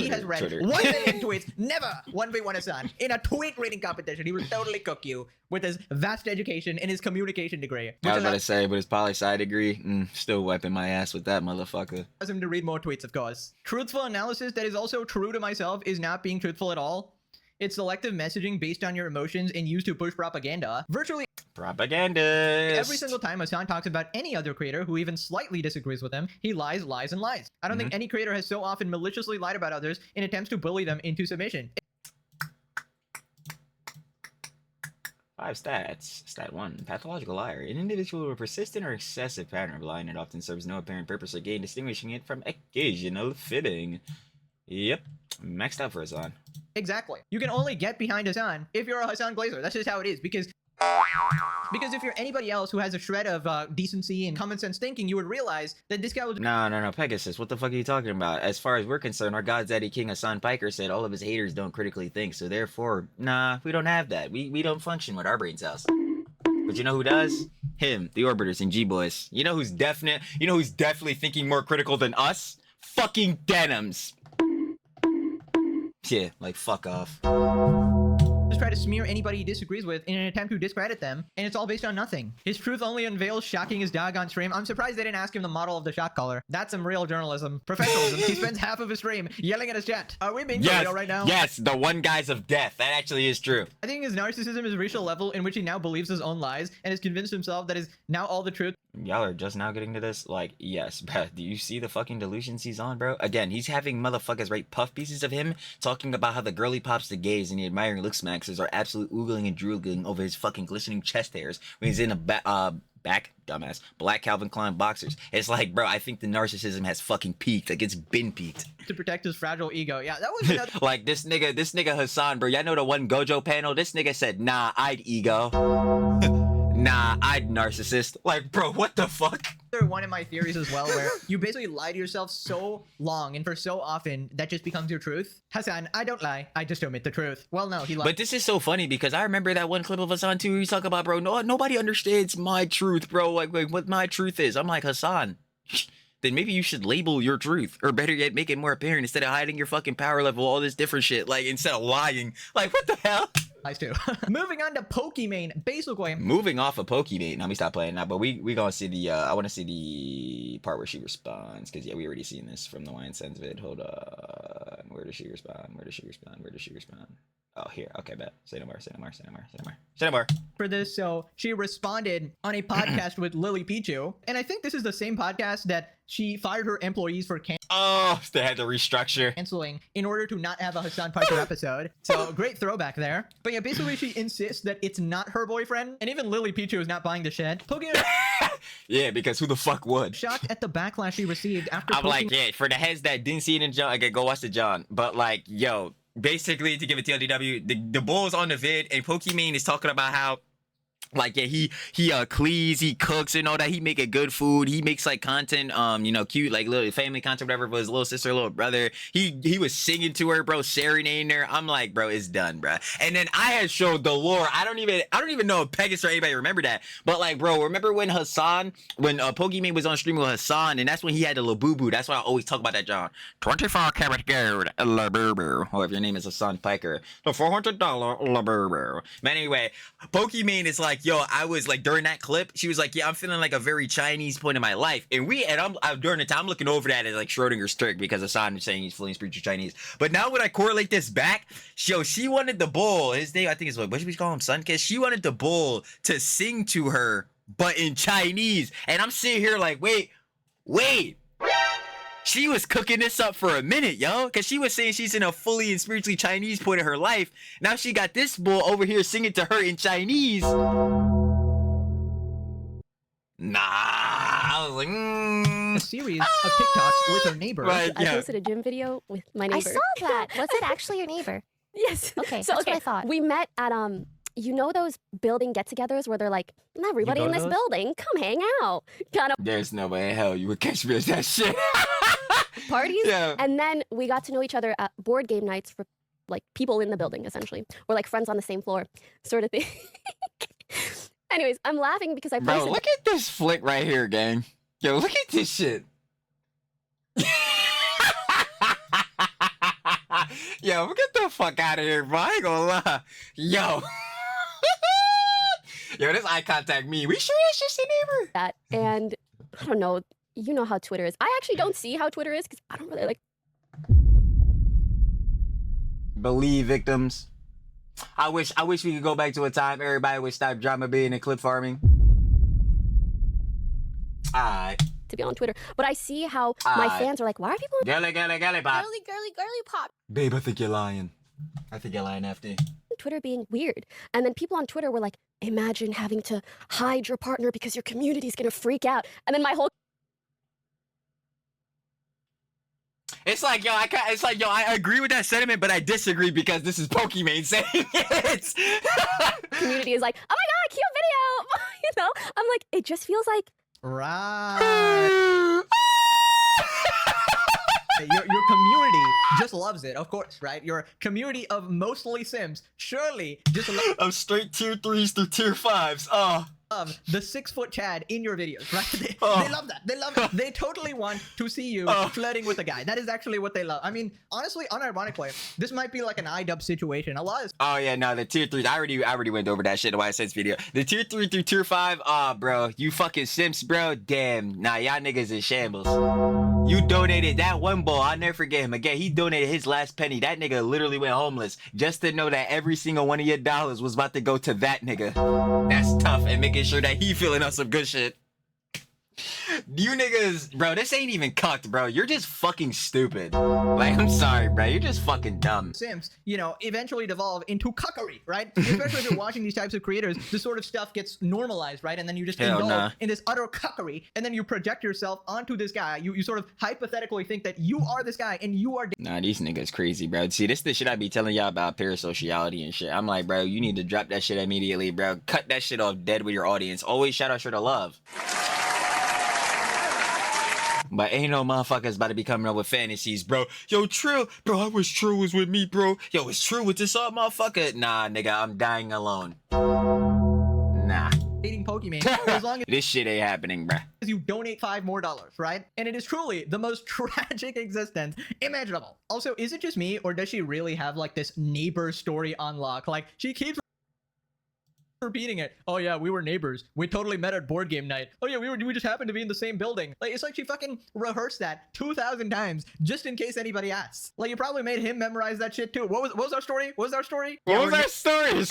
has read 1 million tweets, never 1v1 Hasan. In a tweet reading competition, he will totally cook you with his vast education and his communication degree. I was about to say, but his poli-sci degree, still wiping my ass with that motherfucker. Allows him to read more tweets, of course. Truthful analysis that is also true to myself is not being truthful at all. It's selective messaging based on your emotions and used to push propaganda. Virtually Propaganda. every single time Hasan talks about any other creator who even slightly disagrees with him, he lies. I don't think any creator has so often maliciously lied about others in attempts to bully them into submission. 5 stats. Stat 1. Pathological liar. An individual with a persistent or excessive pattern of lying that often serves no apparent purpose or gain, distinguishing it from occasional fibbing. Yep. Maxed out for Hasan. Exactly. You can only get behind Hasan if you're a Hasan Glazer. That's just how it is. Because if you're anybody else who has a shred of decency and common sense thinking, you would realize that this guy was... No, Pegasus, what the fuck are you talking about? As far as we're concerned, our God's Daddy King Hasan Piker said all of his haters don't critically think, so therefore, nah, we don't have that. We don't function with our brain cells. But you know who does? Him, the Orbiters and G-Boys. You know who's definitely thinking more critical than us? Fucking Denims. Yeah, like, fuck off. just try to smear anybody he disagrees with in an attempt to discredit them, and it's all based on nothing. His truth only unveils shocking his dog on stream. I'm surprised they didn't ask him the model of the shock collar. That's some real journalism. Professionalism. He spends half of his stream yelling at his chat. Are we being real right now? Yes, the one guise of death. That actually is true. I think his narcissism is reached a level in which he now believes his own lies and has convinced himself that is now all the truth. Y'all are just now getting to this? Like, yes, bro. Do you see the fucking delusions he's on, bro? Again, he's having motherfuckers write puff pieces of him talking about how the girly pops the gays and the admiring look smaxers are absolute oogling and drooling over his fucking glistening chest hairs when he's in a back, dumbass, black Calvin Klein boxers. It's like, bro, I think the narcissism has fucking peaked. Like, it's been peaked. To protect his fragile ego. Yeah, that was another... Like, this nigga Hasan, bro. Y'all know the one Gojo panel? This nigga said, nah, I'd ego. Nah, I'd narcissist. Like, bro, what the fuck? One of my theories as well, where you basically lie to yourself so long and for so often that just becomes your truth. Hasan, I don't lie. I just omit the truth. Well, no, he lied. But this is so funny because I remember that one clip of Hasan too. He's talking about, bro, nobody understands my truth, bro. Like what my truth is. I'm like, Hasan, then maybe you should label your truth, or better yet, make it more apparent instead of hiding your fucking power level, all this different shit. Like, instead of lying. Like, what the hell? Lies too. Moving on to Pokimane. Basically, moving off of Pokimane. Now we stop playing now, but we gonna see the I want to see the part where she responds, because yeah, we already seen this from the Wine Sense vid. Hold on, where does she respond? Where does she respond? Where does she respond? Oh, here. Okay, bet. Say no more. Say no more. Say no more. Say no more. Say no more. For this, so she responded on a podcast with Lily Pichu, and I think this is the same podcast that she fired her employees for oh, they had to restructure. Canceling in order to not have a Hasan Piker episode. So great throwback there. But yeah, basically she insists that it's not her boyfriend, and even Lily Pichu is not buying the shit. Pokimane yeah, because who the fuck would? shocked at the backlash she received after I'm like, yeah, for the heads that didn't see it in John, okay, go watch the John. But like, yo, basically to give it to LDW, the bull's on the vid, and Pokimane is talking about how, like, yeah, he cleans, he cooks and all that. He make a good food. He makes like content, you know, cute, like little family content, whatever, for his little sister, little brother. He was singing to her, bro, serenading her. I'm like, bro, it's done, bro. And then I had showed the lore. I don't even know if Pegasus or anybody remember that. But like, bro, remember when Pokimane was on stream with Hasan, and that's when he had the Labubu. That's why I always talk about that, John. 24 karat gold Labubu. Or if your name is Hasan Piker, the $400 Labubu. But anyway, Pokimane is like, yo, I was like, during that clip, she was like, yeah, I'm feeling like a very Chinese point in my life. And I'm during the time, I'm looking over that as like Schrodinger's trick, because Hasan is saying he's fluent spiritual Chinese. But now when I correlate this back, yo, she wanted the bull, his name, I think is what should we call him? Sunkiss? She wanted the bull to sing to her, but in Chinese. And I'm sitting here like, wait. She was cooking this up for a minute, yo, because she was saying she's in a fully and spiritually Chinese point of her life. Now she got this bull over here singing to her in Chinese. Nah, I was like, a series of TikToks with her neighbor. Right, I yeah. posted a gym video with my neighbor. I saw that. Was it actually your neighbor? Yes. Okay, So that's what I thought. we met at you know those building get-togethers where they're like, everybody go in to this those? building, come hang out, kind of There's no way in hell you would catch me as that shit. parties. Yeah. And then we got to know each other at board game nights for like people in the building, essentially, or like friends on the same floor, sort of thing. Anyways, I'm laughing because I Bro, posted. look at this flick right here, gang. Yo, look at this shit. Yo, get the fuck out of here, bro. I ain't gonna lie. Yo. Yo, this eye contact me. We sure that's just a neighbor? that, and I don't know. You know how Twitter is. I actually don't see how Twitter is because I don't really like. Believe victims. I wish we could go back to a time everybody would stop drama being and clip farming. Alright. To be on Twitter, but I see how my fans are like, why are people Girly, pop. Girly pop. Babe, I think you're lying. I think you're lying, FD. on Twitter being weird? And then people on Twitter were like, imagine having to hide your partner because your community's gonna freak out. And then my whole I agree with that sentiment, but I disagree because this is Pokimane saying it. community is like, oh my god, cute video. You know, I'm like, it just feels like Right. Your community just loves it, of course, right? Your community of mostly Sims surely just I'm straight tier 3s through tier 5s. Oh. The 6-foot Chad in your videos, right? They love that. They love it. They totally want to see you flirting with a guy. That is actually what they love. I mean, honestly, unironically, this might be like an iDub situation. A lot is. Oh yeah, no, the tier 3s. I already went over that shit in the YSense video. The tier 3 through tier 5. Bro, you fucking simps, bro. Damn, nah, y'all niggas in shambles. You donated that one ball. I'll never forget him. Again, he donated his last penny. That nigga literally went homeless just to know that every single one of your dollars was about to go to that nigga. That's tough, and making sure that he feeling on some good shit. You niggas, bro, this ain't even cucked, bro. You're just fucking stupid. Like, I'm sorry, bro. You're just fucking dumb. Sims, you know, eventually devolve into cuckery, right? Especially if you're watching these types of creators, this sort of stuff gets normalized, right? And then you just indulge in this utter cuckery, and then you project yourself onto this guy. You sort of hypothetically think that you are this guy, and you are. Nah, these niggas crazy, bro. See, this is the shit I be telling y'all about parasociality and shit. I'm like, bro, you need to drop that shit immediately, bro. Cut that shit off dead with your audience. Always shout out, show the love. But ain't no motherfuckers about to be coming up with fantasies, bro. Yo, Trill, bro, I wish Trill was with me, bro. Yo, is Trill with this up, motherfucker? Nah, nigga, I'm dying alone. Nah. Dating Pokemon, as long as this shit ain't happening, bruh. you donate $5 more, right? And it is truly the most tragic existence imaginable. Also, is it just me, or does she really have like this neighbor story on lock? Like, she keeps repeating it. Oh yeah, we were neighbors. We totally met at board game night. Oh yeah, we just happened to be in the same building. Like, it's like she fucking rehearsed that 2,000 times just in case anybody asks. Like, you probably made him memorize that shit too. What was our story? What was our story? What was our story?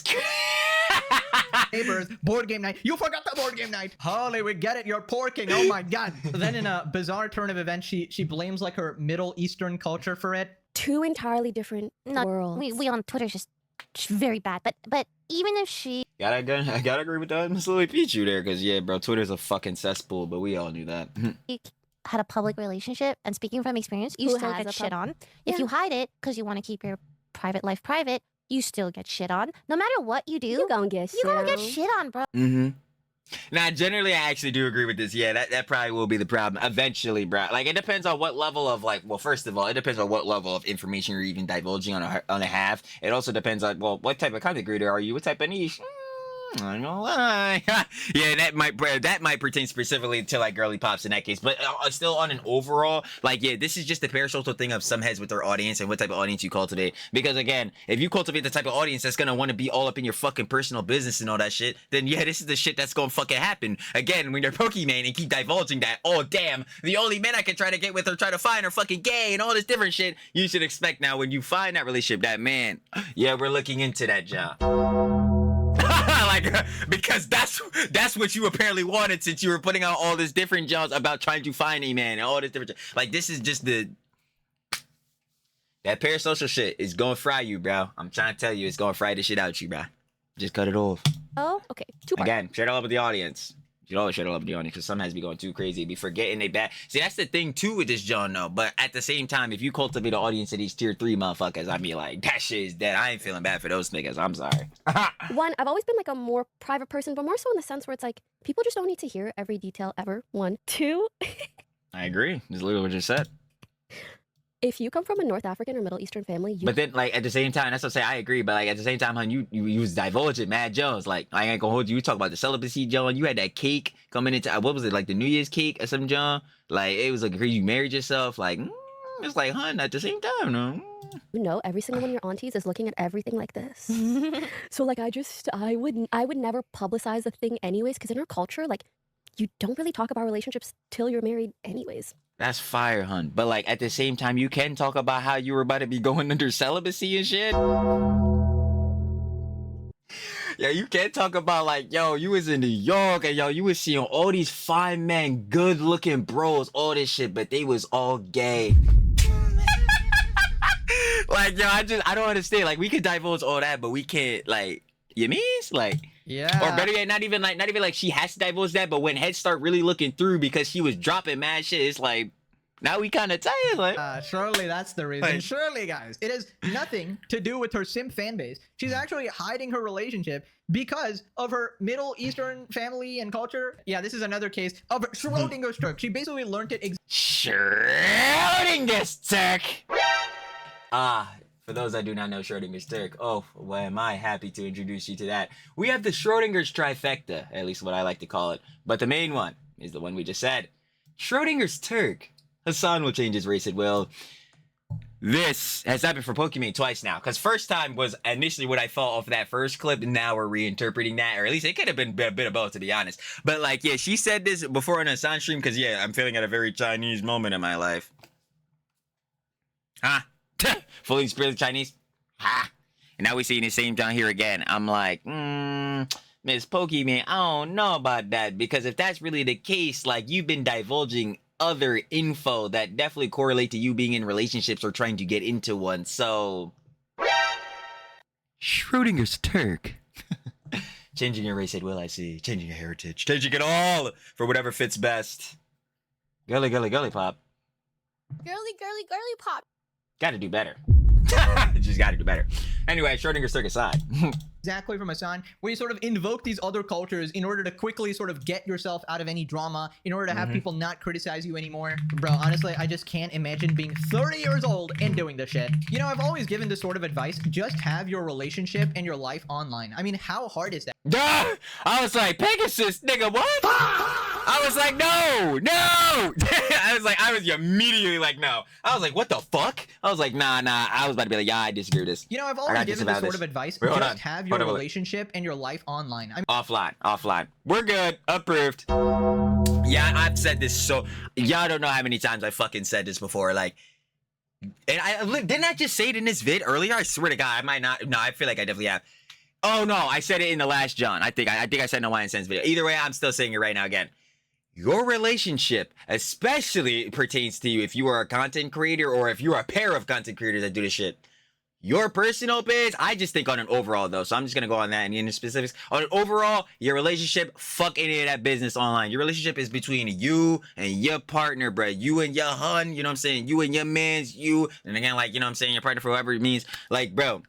Neighbors, board game night. You forgot the board game night. Holy, we get it. You're porking. Oh my god. Then in a bizarre turn of events, she blames like her Middle Eastern culture for it. Two entirely different worlds. We on Twitter's just very bad. But even if she I gotta agree with that, Miss Lily Pichu there, because yeah, bro, Twitter's a fucking cesspool, but we all knew that. had a public relationship, and speaking from experience, you still get shit on. If you hide it because you want to keep your private life private, you still get shit on. No matter what you do, you gonna get shit on, bro. Mm-hmm. Now, generally, I actually do agree with this. Yeah, that probably will be the problem eventually, bro. Like, it depends on what level of, like, well, first of all, it depends on what level of information you're even divulging on a half. It also depends on, well, what type of content creator are you? What type of niche? I'm gonna lie. Yeah, that might pertain specifically to like girly pops in that case, but still on an overall, like, yeah, this is just the parasocial thing of some heads with their audience and what type of audience you cultivate. Because again, if you cultivate the type of audience that's gonna want to be all up in your fucking personal business and all that shit, then yeah, this is the shit that's gonna fucking happen. Again, when you're Pokemon and keep divulging that, oh damn, the only men I can try to get with or try to find are fucking gay and all this different shit, you should expect now when you find that relationship, that man, yeah, we're looking into that job. Like, because that's what you apparently wanted, since you were putting out all this different jobs about trying to find a man and all this different, like, this is just that parasocial shit is gonna fry you, bro. I'm trying to tell you, it's gonna fry the shit out you, bro. Just cut it off. Oh, okay. Again, share the love with the audience. You always share the love with the audience, because sometimes be going too crazy, be forgetting they bad. See, that's the thing too with this John, though. But at the same time, if you cultivate an audience of these tier 3 motherfuckers, I mean, like, that shit is dead. I ain't feeling bad for those niggas. I'm sorry. One, I've always been like a more private person, but more so in the sense where it's like people just don't need to hear every detail ever. One, two. I agree. That's literally what you said. If you come from a North African or Middle Eastern family, but then, like, at the same time, that's what I say, I agree, but, like, at the same time, hun, you was divulging Mad Jones. Like, I ain't gonna hold you. You talk about the celibacy, John. You had that cake coming into, what was it, like the New Year's cake or something, John? Like, it was like, you married yourself. Like, it's like, hun, at the same time, no. You know, every single one of your aunties is looking at everything like this. So, like, I would never publicize a thing anyways, because in our culture, like, you don't really talk about relationships till you're married anyways. That's fire, hun. But, like, at the same time, you can talk about how you were about to be going under celibacy and shit. Yeah, you can't talk about, like, yo, you was in New York and, yo, you was seeing all these fine men, good-looking bros, all this shit, but they was all gay. Like, yo, I don't understand. Like, we could divulge all that, but we can't, like, you mean? Like... Yeah. Or better yet, not even like she has to divulge that, but when heads start really looking through because she was dropping mad shit, it's like, Now we kind of tight. Like, Surely that's the reason. Like- Surely, guys, it has nothing to do with her simp fan base. She's actually hiding her relationship because of her Middle Eastern family and culture. Yeah, this is another case of Schrodinger's Turk. She basically learned it Schrodinger's Turk. For those that do not know Schrodinger's Turk, oh, why am I happy to introduce you to that. We have the Schrodinger's trifecta, at least what I like to call it. But the main one is the one we just said. Schrodinger's Turk. Hasan will change his race at will. This has happened for Pokimane twice now. Because first time was initially what I thought of that first clip. And now we're reinterpreting that. Or at least it could have been a bit of both, to be honest. But like, yeah, she said this before on a Hasan stream. Because yeah, I'm feeling at a very Chinese moment in my life. Huh? Fully spiritual Chinese? Ha! And now we're seeing the same down here again. I'm like, Miss Pokimane, I don't know about that. Because if that's really the case, like, you've been divulging other info that definitely correlate to you being in relationships or trying to get into one. So, Schrodinger's Turk. Changing your race at will, I see. Changing your heritage. Changing it all for whatever fits best. Girly, girly, girly pop. Girly, girly, girly pop. Gotta do better. Just gotta do better. Anyway, Schrodinger's Turk aside. exactly from Hasan, where you sort of invoke these other cultures in order to quickly sort of get yourself out of any drama, in order to have people not criticize you anymore. Bro, honestly, I just can't imagine being 30 years old and doing this shit. You know, I've always given this sort of advice. Just have your relationship and your life online. I mean, how hard is that? I was like, Pegasus, nigga, what? I was like, no. I was immediately like, no. I was like, what the fuck? I was like, nah. I was about to be like, yeah, I disagree with this. You know, I've always given this sort of advice. Wait, just have your relationship and your life online. I mean, offline. We're good. Approved. Yeah, I've said this so... Y'all don't know how many times I fucking said this before. Like, and didn't I just say it in this vid earlier? I swear to God, I might not. No, I feel like I definitely have. Oh, no, I said it in the last John. I think I said no Wine and Sense video. Either way, I'm still saying it right now again. Your relationship especially pertains to you if you are a content creator or if you're a pair of content creators that do this shit. Your personal page, I just think on an overall though, so I'm just gonna go on that and in the specifics. On an overall, your relationship, fuck any of that business online. Your relationship is between you and your partner, bro. You and your hun, you know what I'm saying? You and your mans, you, and again, like, you know what I'm saying, your partner for whoever it means. Like, bro,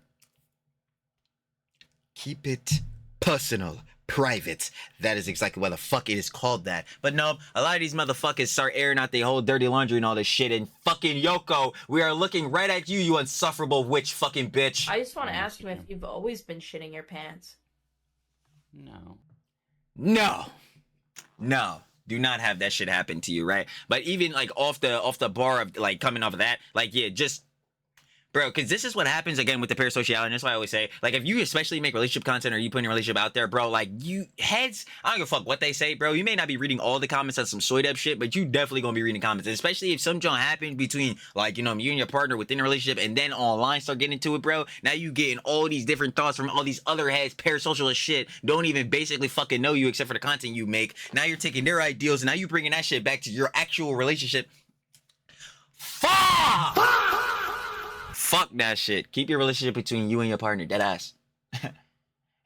keep it personal. Private. That is exactly why the fuck it is called that. But no, a lot of these motherfuckers start airing out their whole dirty laundry and all this shit. And fucking Yoko, we are looking right at you, you insufferable witch fucking bitch. I just want to ask him if you've always been shitting your pants. No. Do not have that shit happen to you, right? But even like off the bar of like coming off of that, like yeah, just bro, because this is what happens again with the parasociality, and that's why I always say, like, if you especially make relationship content or you put your relationship out there, bro, like, you heads, I don't give a fuck what they say, bro. You may not be reading all the comments on some soyed up shit, but you definitely gonna be reading comments, and especially if some junk happened between, like, you know, you and your partner within a relationship, and then online start getting into it, bro. Now you getting all these different thoughts from all these other heads, parasocial as shit, don't even basically fucking know you except for the content you make. Now you're taking their ideals, and now you bringing that shit back to your actual relationship. Fuck that shit. Keep your relationship between you and your partner. Dead ass.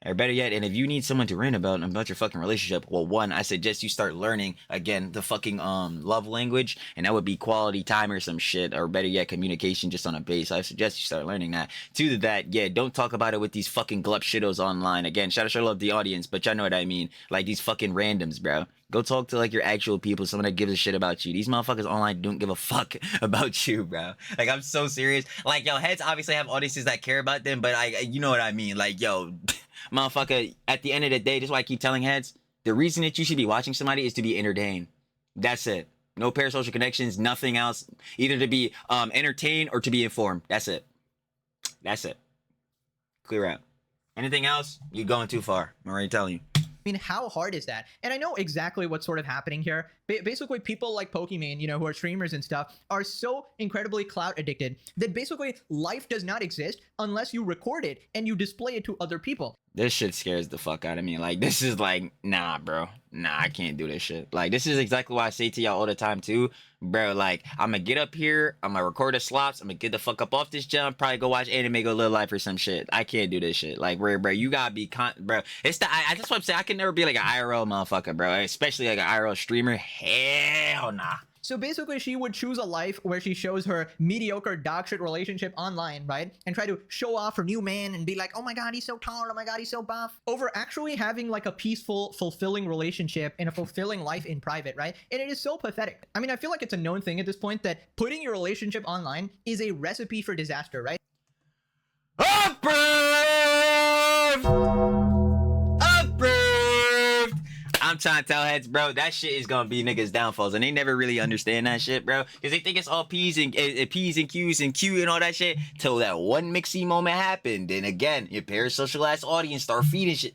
Or better yet, and if you need someone to rant about your fucking relationship, well, one, I suggest you start learning, again, the fucking love language, and that would be quality time or some shit, or better yet, communication just on a base. I suggest you start learning that. To that, yeah, don't talk about it with these fucking glup shittos online. Again, shout out the audience, but y'all know what I mean. Like, these fucking randoms, bro. Go talk to, like, your actual people, someone that gives a shit about you. These motherfuckers online don't give a fuck about you, bro. Like, I'm so serious. Like, yo, heads obviously have audiences that care about them, but you know what I mean. Like, yo, motherfucker, at the end of the day, this is why I keep telling heads, the reason that you should be watching somebody is to be entertained. That's it. No parasocial connections, nothing else. Either to be entertained or to be informed. That's it. That's it. Clear out. Anything else, you're going too far. I'm already telling you. I mean, how hard is that? And I know exactly what's sort of happening here. Basically, people like Pokimane, you know, who are streamers and stuff, are so incredibly clout addicted that basically life does not exist unless you record it and you display it to other people. This shit scares the fuck out of me. Like, this is like, nah, bro. Nah, I can't do this shit. Like, this is exactly why I say to y'all all the time, too. Bro, like, I'm gonna get up here, I'm gonna record the slops, I'm gonna get the fuck up off this jump, probably go watch anime, go live life or some shit. I can't do this shit. Like, bro, you gotta be bro. It's I just want to say, I can never be like an IRL motherfucker, bro. Especially like an IRL streamer. Hell nah. So basically, she would choose a life where she shows her mediocre dog shit relationship online, right? And try to show off her new man and be like, oh my god, he's so tall, oh my god, he's so buff. Over actually having like a peaceful, fulfilling relationship and a fulfilling life in private, right? And it is so pathetic. I mean, I feel like it's a known thing at this point that putting your relationship online is a recipe for disaster, right? Approved! Approved! I'm trying to tell heads, bro, that shit is gonna be niggas' downfalls, and they never really understand that shit, bro, because they think it's all P's and Q's and Q and all that shit, till that one mixy moment happened. Then again, your parasocial ass audience start feeding shit.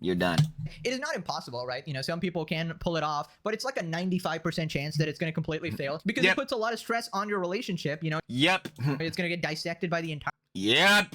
You're done. It is not impossible, right? You know, some people can pull it off, but it's like a 95% chance that it's going to completely fail because it puts a lot of stress on your relationship, you know? Yep. It's going to get dissected by the entire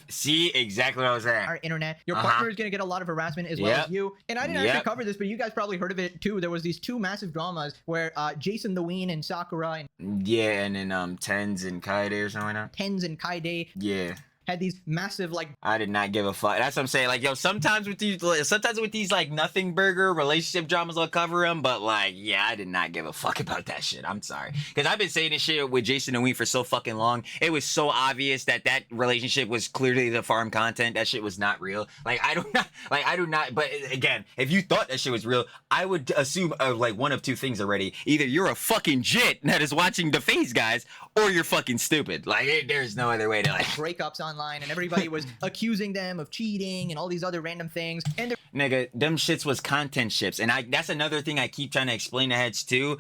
See, exactly what I was saying. our internet. Your partner is going to get a lot of harassment as well as you. And I didn't actually cover this, but you guys probably heard of it too. There was these two massive dramas where Jason the Ween and Sakura and and then Tens and Cked or something like that. Tens and Cked. Yeah. Had these massive like I did not give a fuck. That's what I'm saying. Like, yo, sometimes with these like nothing burger relationship dramas, I'll cover them. But like, yeah, I did not give a fuck about that shit. I'm sorry, because I've been saying this shit with Jason and Ween for so fucking long. It was so obvious that that relationship was clearly the farm content. That shit was not real. Like, I do not. But again, if you thought that shit was real, I would assume like one of two things already. Either you're a fucking jit that is watching the FaZe guys, or you're fucking stupid. Like, there's no other way to like breakups online, and everybody was accusing them of cheating and all these other random things. And nigga, them shits was content ships, and that's another thing I keep trying to explain to heads too.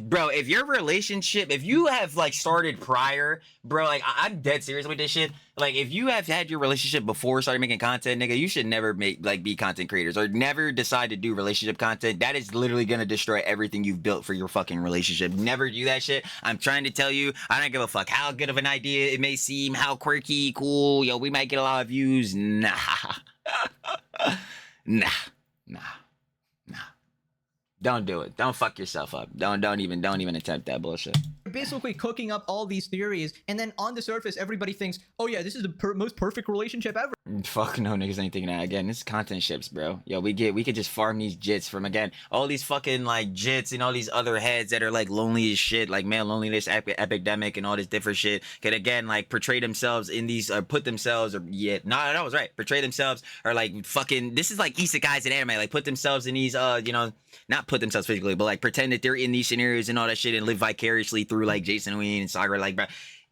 Bro, if your relationship, if you have like started prior, bro, like I'm dead serious with this shit. Like, if you have had your relationship before starting making content, nigga, you should never be content creators or never decide to do relationship content. That is literally gonna destroy everything you've built for your fucking relationship. Never do that shit. I'm trying to tell you, I don't give a fuck how good of an idea it may seem, how quirky, cool, yo, we might get a lot of views. Nah. Nah. Don't do it. Don't fuck yourself up. Don't even attempt that bullshit. basically cooking up all these theories, and then on the surface, everybody thinks, oh yeah, this is the most perfect relationship ever. Fuck no, niggas ain't thinking that. Again, this is content ships, bro. Yo, we could just farm these jits from, again, all these fucking like jits and all these other heads that are like lonely as shit, like male loneliness epidemic and all this different shit, can again like portray themselves in these, or put themselves, or that was right, portray themselves, or like fucking, this is like isekais in anime, like put themselves in these not put themselves physically, but like pretend that they're in these scenarios and all that shit and live vicariously through like Jason Ween and Sakura. Like, bro,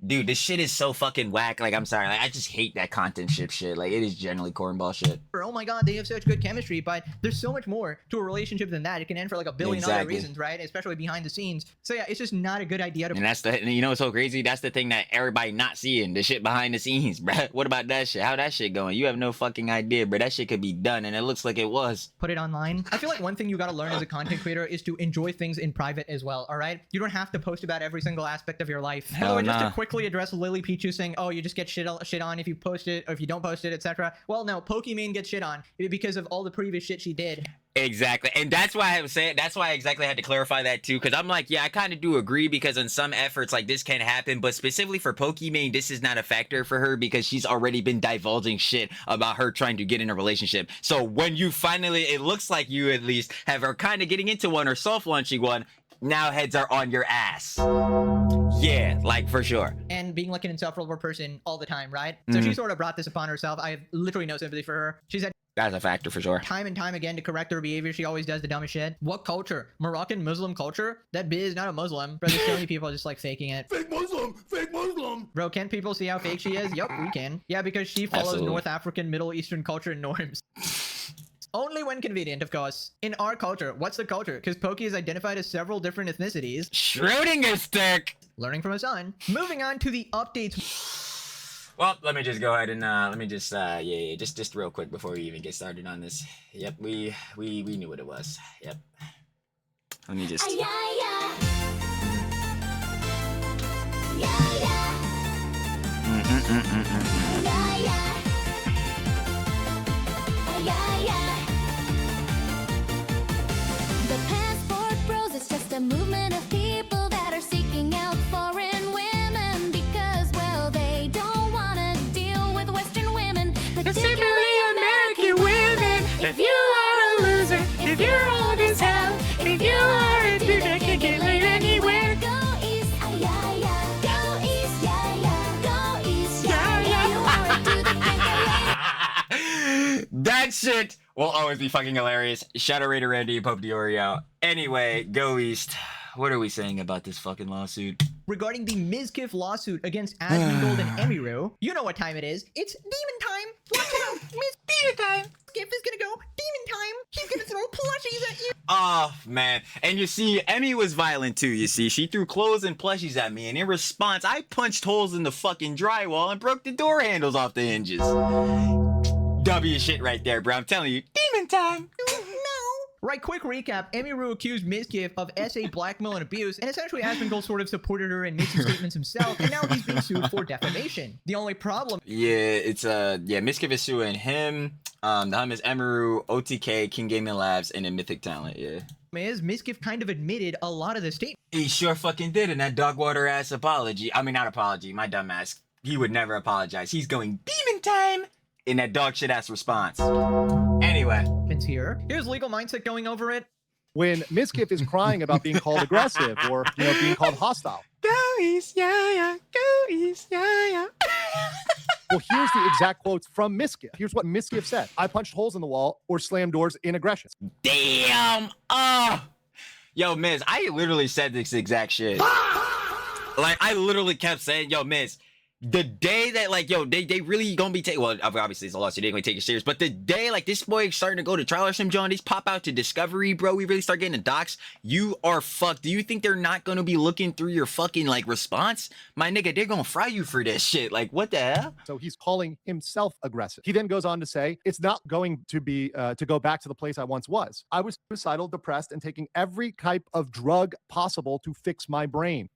dude, this shit is so fucking whack. Like, I'm sorry, like, I just hate that content shit. Like, it is generally cornball shit. Oh my god, they have such good chemistry, but there's so much more to a relationship than that. It can end for like a billion other reasons, right? Especially behind the scenes. So yeah, it's just not a good idea to. And that's what's so crazy? That's the thing that everybody not seeing, the shit behind the scenes, bro. What about that shit? How that shit going? You have no fucking idea, bro. That shit could be done, and it looks like it was. Put it online. I feel like one thing you gotta learn as a content creator is to enjoy things in private as well, all right? You don't have to post about every single aspect of your life. By the way, just to quickly address Lily Pichu saying, oh, you just get shit on if you post it, or if you don't post it, etc. Well, no, Pokimane gets shit on because of all the previous shit she did. Exactly, and that's why I was saying, that's why I exactly had to clarify that too, because I'm like, yeah, I kind of do agree, because in some efforts like this can happen, but specifically for Pokimane, this is not a factor for her because she's already been divulging shit about her trying to get in a relationship. So when you finally, it looks like you at least have her kind of getting into one or soft launching one, now heads are on your ass. Yeah, like for sure. And being like an insufferable person all the time, right? So she sort of brought this upon herself. I have literally no sympathy for her. She said that's a factor for sure. Time and time again to correct her behavior. She always does the dumbest shit. What culture? Moroccan Muslim culture? That bitch is not a Muslim. Bro, there's so many people just like faking it. Fake Muslim! Fake Muslim! Bro, can't people see how fake she is? Yup, we can. Yeah, because she follows North African, Middle Eastern culture and norms. Only when convenient, of course. In our culture, what's the culture? Because Pokey is identified as several different ethnicities. Schrodinger's stick! Learning from Hasan. Moving on to the updates. Well, let me just go ahead and let me just just real quick before we even get started on this. Yep, we knew what it was. Yep. Let me just. The passport bros, it's just a movement of people that are seeking out foreign women because, well, they don't want to deal with Western women, particularly American women. If you are a loser, if you're old as hell, if you are a dude that can't get laid anywhere, That shit will always be fucking hilarious. Shadow Raider Randy and Pope Diorio. Anyway, go East. What are we saying about this fucking lawsuit? Regarding the Mizkif lawsuit against Asmongold and Emiru, you know what time it is. It's demon time. Watch out. Demon time. Mizkif is gonna go demon time. He's gonna throw plushies at you. Oh, man. And you see, Emmy was violent too, you see. She threw clothes and plushies at me, and in response, I punched holes in the fucking drywall and broke the door handles off the hinges. W shit right there, bro. I'm telling you, demon time. Right, quick recap. Emiru accused Mizkif of SA blackmail and abuse, and essentially Asmongold sort of supported her and made some statements himself, and now he's being sued for defamation. The only problem... Yeah, it's, Mizkif is suing him, the him is Emiru, OTK, King Gaming Labs, and then Mythic Talent, yeah. Is Mizkif kind of admitted a lot of the statements. He sure fucking did in that dog water ass apology. I mean, not apology, my dumb ass. He would never apologize. He's going demon time in that dog shit ass response. Anyway. Here's Legal Mindset going over it. When Mizkif is crying about being called aggressive or, being called hostile. Go East, yeah, yeah. Go East, yeah, yeah. Well, here's the exact quotes from Mizkif. Here's what Mizkif said. I punched holes in the wall or slammed doors in aggression. Damn. Yo, Miz, I literally said this exact shit. Like, I literally kept saying, yo, Miz, the day that, like, yo, they really gonna be taking, well, obviously it's a lawsuit, they ain't gonna take it serious, but the day, like, this boy starting to go to trial or some John, these pop out to Discovery, bro, we really start getting the docs, you are fucked. Do you think they're not gonna be looking through your fucking, like, response? My nigga, they're gonna fry you for this shit. Like, what the hell? So he's calling himself aggressive. He then goes on to say, it's not going to be, to go back to the place I once was. I was suicidal, depressed, and taking every type of drug possible to fix my brain.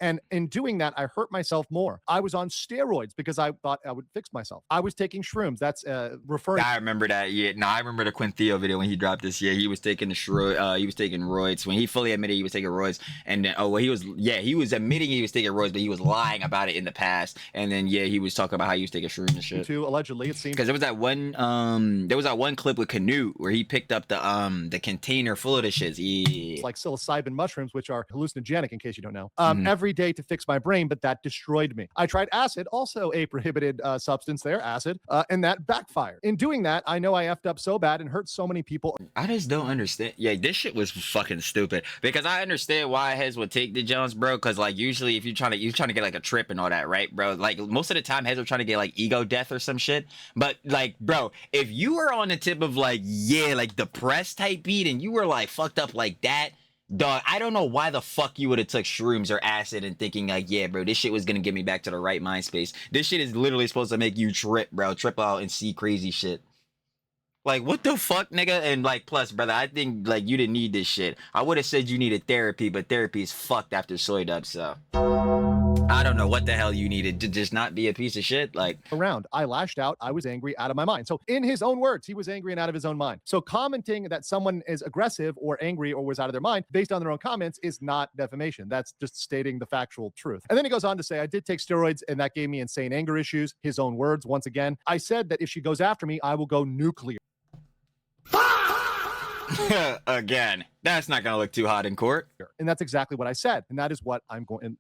And in doing that, I hurt myself more. I was on steroids because I thought I would fix myself. I was taking shrooms. That's referring. I remember that. Yeah, no, I remember the Quintheo video when he dropped this. Yeah, he was taking the he was taking roids. When he fully admitted he was taking roids, and then he was admitting he was taking roids, but he was lying about it in the past. And then he was talking about how he was taking shrooms and shit. Too allegedly, it seems because there was that one clip with Canute where he picked up the container full of the shits. Yeah. It's like psilocybin mushrooms, which are hallucinogenic, in case you don't know. Every day to fix my brain, but that destroyed me. I tried acid, also a prohibited substance there, acid, and that backfired. In doing that, I know I effed up so bad and hurt so many people. I just don't understand. Yeah, this shit was fucking stupid because I understand why heads would take the Jones, bro. Because like usually if you're trying to get like a trip and all that, right, bro? Like most of the time heads are trying to get like ego death or some shit. But like, bro, if you were on the tip of like depressed type beat and you were like fucked up like that, dog, I don't know why the fuck you would have took shrooms or acid and thinking like, yeah, bro, this shit was gonna get me back to the right mind space. This shit is literally supposed to make you trip, bro. Trip out and see crazy shit. Like, what the fuck, nigga? And like, plus, brother, I think like you didn't need this shit. I would have said you needed therapy, but therapy is fucked after soy dub, so. I don't know what the hell you needed to just not be a piece of shit. Like around, I lashed out. I was angry, out of my mind. So in his own words, he was angry and out of his own mind. So commenting that someone is aggressive or angry or was out of their mind based on their own comments is not defamation. That's just stating the factual truth. And then he goes on to say, I did take steroids and that gave me insane anger issues. His own words, once again, I said that if she goes after me, I will go nuclear. Again, that's not going to look too hot in court. And that's exactly what I said. And that is what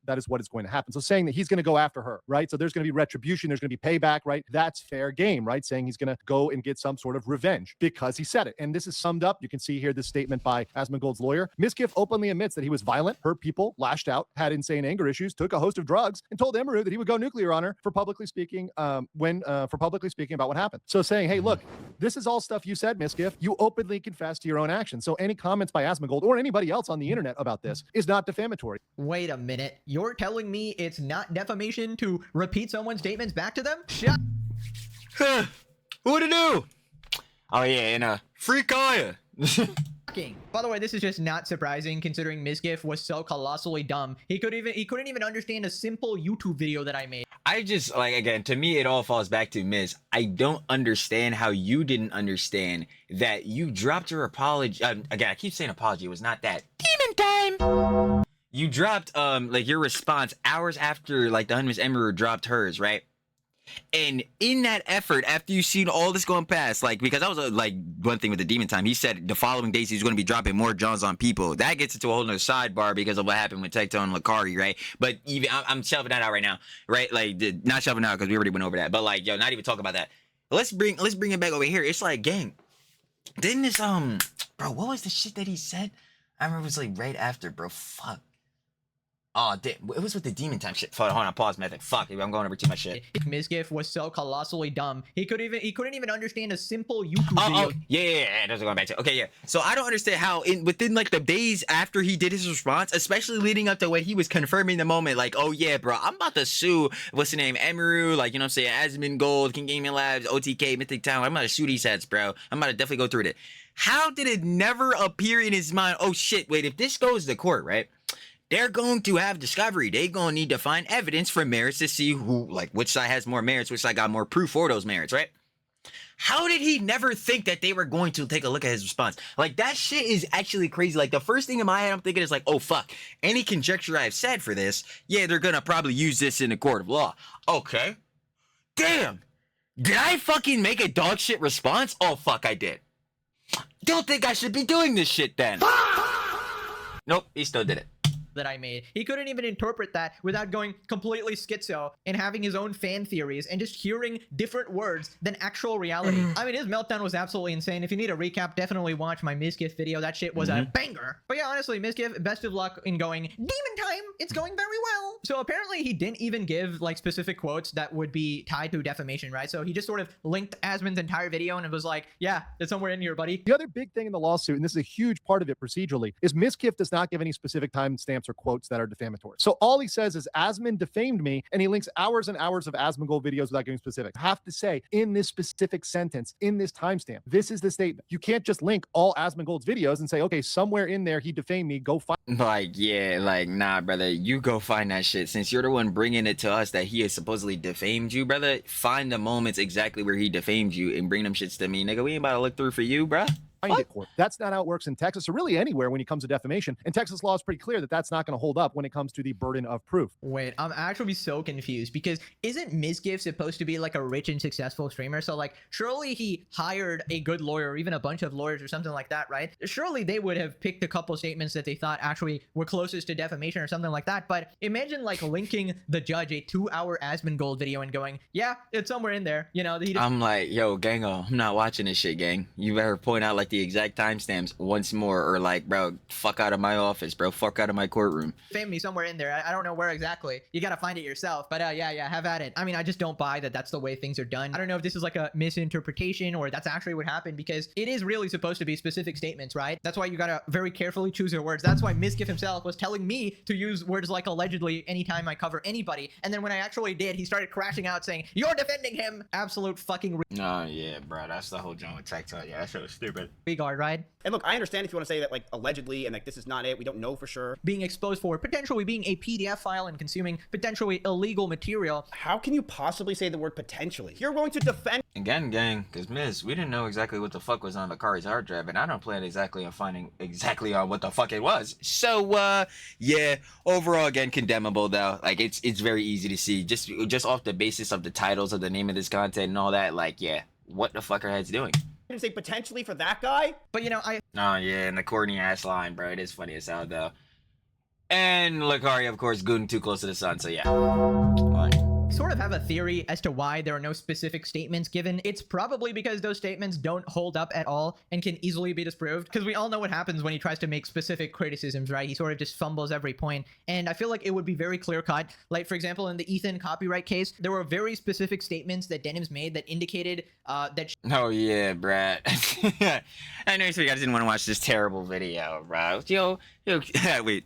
that is what is going to happen. So saying that he's going to go after her, right? So there's going to be retribution. There's going to be payback, right? That's fair game, right? Saying he's going to go and get some sort of revenge because he said it. And this is summed up. You can see here this statement by Asmongold's lawyer. Mizkif openly admits that he was violent, hurt people, lashed out, had insane anger issues, took a host of drugs, and told Emiru that he would go nuclear on her for publicly speaking about what happened. So saying, hey, look, this is all stuff you said, Mizkif. You openly confessed to your own actions. So any comments by Asmongold or anybody else on the internet about this is not defamatory. Wait a minute. You're telling me it's not defamation to repeat someone's statements back to them? Shut. What'd it do? Oh yeah, and free Kaya. By the way, this is just not surprising considering Mizkif was so colossally dumb. He couldn't even understand a simple YouTube video that I made. I just, like, again, to me, it all falls back to Miz. I don't understand how you didn't understand that you dropped your apology. Again, I keep saying apology. It was not that. Demon time! You dropped, like, your response hours after, like, the Hunman's Emerald dropped hers, right? And in that effort, after you've seen all this going past, like, because that was like one thing with the demon time, he said the following days he's going to be dropping more Johns on people. That gets into a whole nother sidebar because of what happened with Tecto and Lakari, right? But even I'm shelving that out right now, right? Like, not shelving out because we already went over that. But like, yo, not even talk about that. let's bring it back over here. It's like, gang, didn't this bro, what was the shit that he said? I remember it was like right after, bro. Fuck. Oh, it was with the demon time shit. Hold on, pause, method. Fuck, I'm going over too much shit. Mizkif was so colossally dumb. He couldn't even understand a simple YouTube video. Oh, yeah. That's going back to. Okay, yeah. So I don't understand how within like the days after he did his response, especially leading up to when he was confirming the moment, like, oh yeah, bro, I'm about to sue. What's the name? Emiru, like, you know what I'm saying? Asmongold, King Gaming Labs, OTK, Mythic Town. I'm about to sue these heads, bro. I'm about to definitely go through it. How did it never appear in his mind? Oh shit, wait, if this goes to court, right? They're going to have discovery. They're going to need to find evidence for merits to see who, like, which side has more merits, which side got more proof for those merits, right? How did he never think that they were going to take a look at his response? Like, that shit is actually crazy. Like, the first thing in my head I'm thinking is like, oh, fuck. Any conjecture I've said for this, yeah, they're going to probably use this in a court of law. Okay. Damn. Did I fucking make a dog shit response? Oh, fuck, I did. Don't think I should be doing this shit then. Nope, he still did it. That I made. He couldn't even interpret that without going completely schizo and having his own fan theories and just hearing different words than actual reality. I mean, his meltdown was absolutely insane. If you need a recap, definitely watch my Mizkif video. That shit was a banger. But yeah, honestly, Mizkif, best of luck in going demon time. It's going very well. So apparently he didn't even give like specific quotes that would be tied to defamation, right? So he just sort of linked Asmon's entire video and it was like, yeah, it's somewhere in here, buddy. The other big thing in the lawsuit, and this is a huge part of it procedurally, is Mizkif does not give any specific timestamps or quotes that are defamatory. So all he says is Asmon defamed me, and he links hours and hours of Asmongold videos without giving specific. I have to say, in this specific sentence, in this timestamp, this is the statement. You can't just link all Asmongold's videos and say, okay, somewhere in there he defamed me, go find. Like, yeah, like, nah, brother, you go find that shit. Since you're the one bringing it to us that he has supposedly defamed you, brother, find the moments exactly where he defamed you and bring them shits to me, nigga. We ain't about to look through for you, bruh. It court. That's not how it works in Texas or really anywhere when it comes to defamation. And Texas law is pretty clear that that's not going to hold up when it comes to the burden of proof. Wait, I'm actually so confused because isn't Mizkif supposed to be like a rich and successful streamer? So like, surely he hired a good lawyer or even a bunch of lawyers or something like that, right? Surely they would have picked a couple statements that they thought actually were closest to defamation or something like that. But imagine like linking the judge a 2-hour Asmongold video and going, yeah, it's somewhere in there. You know, I'm like, yo, gango, I'm not watching this shit, gang. You better point out like the exact timestamps once more, or like, bro, fuck out of my office, bro, fuck out of my courtroom. Fame me somewhere in there. I don't know where exactly. You gotta find it yourself. But yeah, have at it. I mean, I just don't buy that that's the way things are done. I don't know if this is like a misinterpretation or that's actually what happened, because it is really supposed to be specific statements, right? That's why you gotta very carefully choose your words. That's why Mizkif himself was telling me to use words like allegedly anytime I cover anybody. And then when I actually did, he started crashing out saying, you're defending him. Absolute fucking oh yeah, bro, that's the whole joint with TikTok. Yeah, that shit was stupid. Regard, right? And look, I understand if you want to say that like allegedly and like this is not it, we don't know for sure. Being exposed for potentially being a PDF file and consuming potentially illegal material. How can you possibly say the word potentially? You're willing to defend. Again, gang, because Miz, we didn't know exactly what the fuck was on Bakari's hard drive, and I don't plan exactly on finding exactly on what the fuck it was. So, yeah, overall, again, condemnable though. Like, it's very easy to see just off the basis of the titles of the name of this content and all that. Like, yeah, what the fuck are heads doing? To say potentially for that guy, but you know, oh yeah, and the corny ass line, bro. It is funny as hell though. And Lakari, of course, gooning too close to the sun. So yeah. Sort of have a theory as to why there are no specific statements given. It's probably because those statements don't hold up at all and can easily be disproved, because we all know what happens when he tries to make specific criticisms, right? He sort of just fumbles every point, and I feel like it would be very clear cut. Like, for example, in the Ethan copyright case, there were very specific statements that Denims made that indicated that oh yeah, Brad. I know you guys didn't want to watch this terrible video, bro. Yo, wait.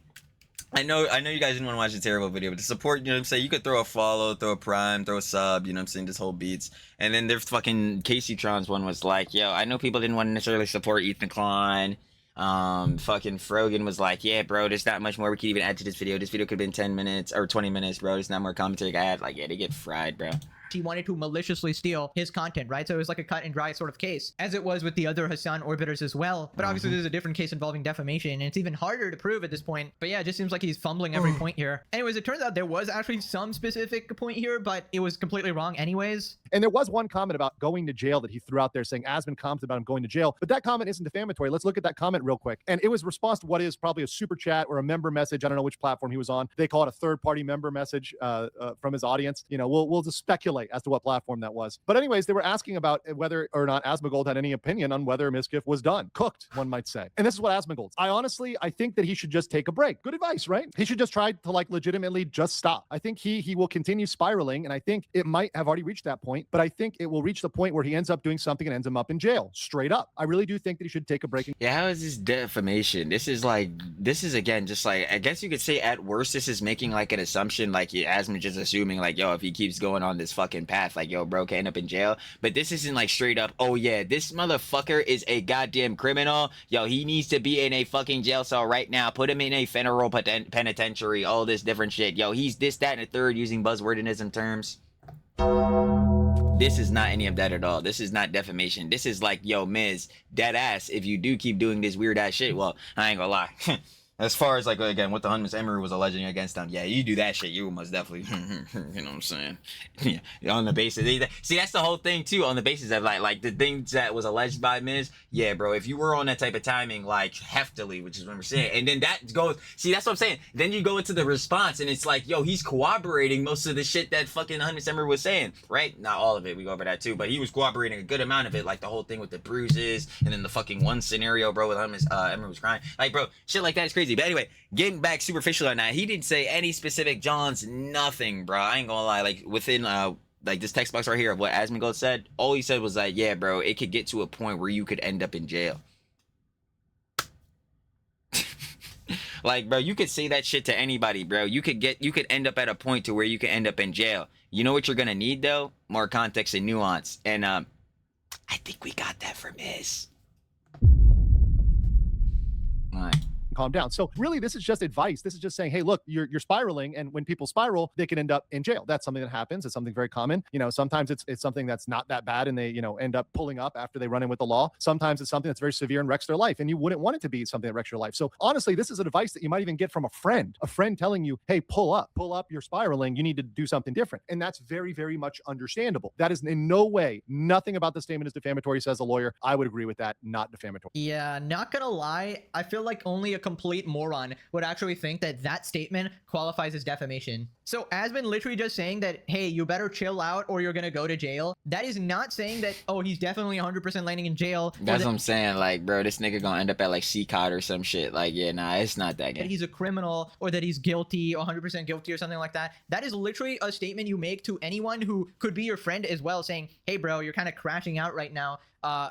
I know you guys didn't want to watch a terrible video, but to support, you know what I'm saying, you could throw a follow, throw a prime, throw a sub, you know what I'm saying, this whole beats. And then their fucking Casey Tron's one was like, yo, I know people didn't want to necessarily support Ethan Klein. Fucking Frogan was like, yeah, bro, there's not much more we can even add to this video. This video could have been 10 minutes or 20 minutes, bro. There's not more commentary I add. Like, yeah, they get fried, bro. He wanted to maliciously steal his content, right? So it was like a cut and dry sort of case, as it was with the other Hasan orbiters as well. But obviously there's a different case involving defamation, and it's even harder to prove at this point. But yeah, it just seems like he's fumbling every point here. Anyways, it turns out there was actually some specific point here, but it was completely wrong anyways. And there was one comment about going to jail that he threw out there saying Asmon commented about him going to jail, but that comment isn't defamatory. Let's look at that comment real quick. And it was response to what is probably a super chat or a member message. I don't know which platform he was on. They call it a third-party member message from his audience. You know, we'll just speculate speculate as to what platform that was. But anyways, they were asking about whether or not Asmongold had any opinion on whether Mizkif was done, cooked, one might say. And this is what Asmongold. I think that he should just take a break. Good advice, right? He should just try to like legitimately just stop. I think he will continue spiraling, and I think it might have already reached that point, but I think it will reach the point where he ends up doing something and ends him up in jail. Straight up. I really do think that he should take a break. Yeah, how is this defamation? This is again just like, I guess you could say at worst this is making like an assumption, like Asmon just assuming like, yo, if he keeps going on this fucking path, like, yo, bro can end up in jail. But this isn't like straight up, oh yeah, this motherfucker is a goddamn criminal. Yo, he needs to be in a fucking jail cell right now. Put him in a federal penitentiary, all this different shit. Yo, he's this, that, and a third using buzzwordism terms. This is not any of that at all. This is not defamation. This is like, yo, Miz, dead ass, if you do keep doing this weird ass shit, well, I ain't gonna lie. As far as like, again, what the Hunmus Emery was alleging against them, yeah, you do that shit, you must definitely, you know what I'm saying? Yeah, on the basis, see, that's the whole thing too, on the basis of like the things that was alleged by Miz, yeah, bro, if you were on that type of timing, like heftily, which is what we're saying, and then that goes, see, that's what I'm saying, then you go into the response, and it's like, yo, he's corroborating most of the shit that fucking Hunmus Emery was saying, right? Not all of it, we go over that too, but he was corroborating a good amount of it, like the whole thing with the bruises, and then the fucking one scenario, bro, with Hunmus Emery was crying, like, bro, shit like that is crazy. But anyway, getting back superficial on that, he didn't say any specific Johns, nothing, bro. I ain't gonna lie. Like within like this text box right here of what Asmongold said, all he said was like, yeah, bro, it could get to a point where you could end up in jail. Like, bro, you could say that shit to anybody, bro. You could end up at a point to where you could end up in jail. You know what you're gonna need though? More context and nuance. And I think we got that from Miz. All right. Calm down. So really, this is just advice. This is just saying, hey, look, you're spiraling, and when people spiral, they can end up in jail. That's something that happens. It's something very common. You know, sometimes it's something that's not that bad, and they, you know, end up pulling up after they run in with the law. Sometimes it's something that's very severe and wrecks their life, and you wouldn't want it to be something that wrecks your life. So honestly, this is advice that you might even get from a friend telling you, hey, pull up, you're spiraling. You need to do something different, and that's very, very much understandable. That is in no way, nothing about the statement is defamatory, says a lawyer. I would agree with that. Not defamatory. Yeah, not gonna lie, I feel like only a complete moron would actually think that that statement qualifies as defamation. So Asmon literally just saying that, hey, you better chill out or you're gonna go to jail. That is not saying that, oh, he's definitely 100% landing in jail. That's what I'm saying. Like, bro, this nigga gonna end up at like Cked or some shit. Like, yeah, nah, it's not that. That he's a criminal or that he's guilty, 100% guilty or something like that. That is literally a statement you make to anyone who could be your friend as well, saying, hey, bro, you're kind of crashing out right now.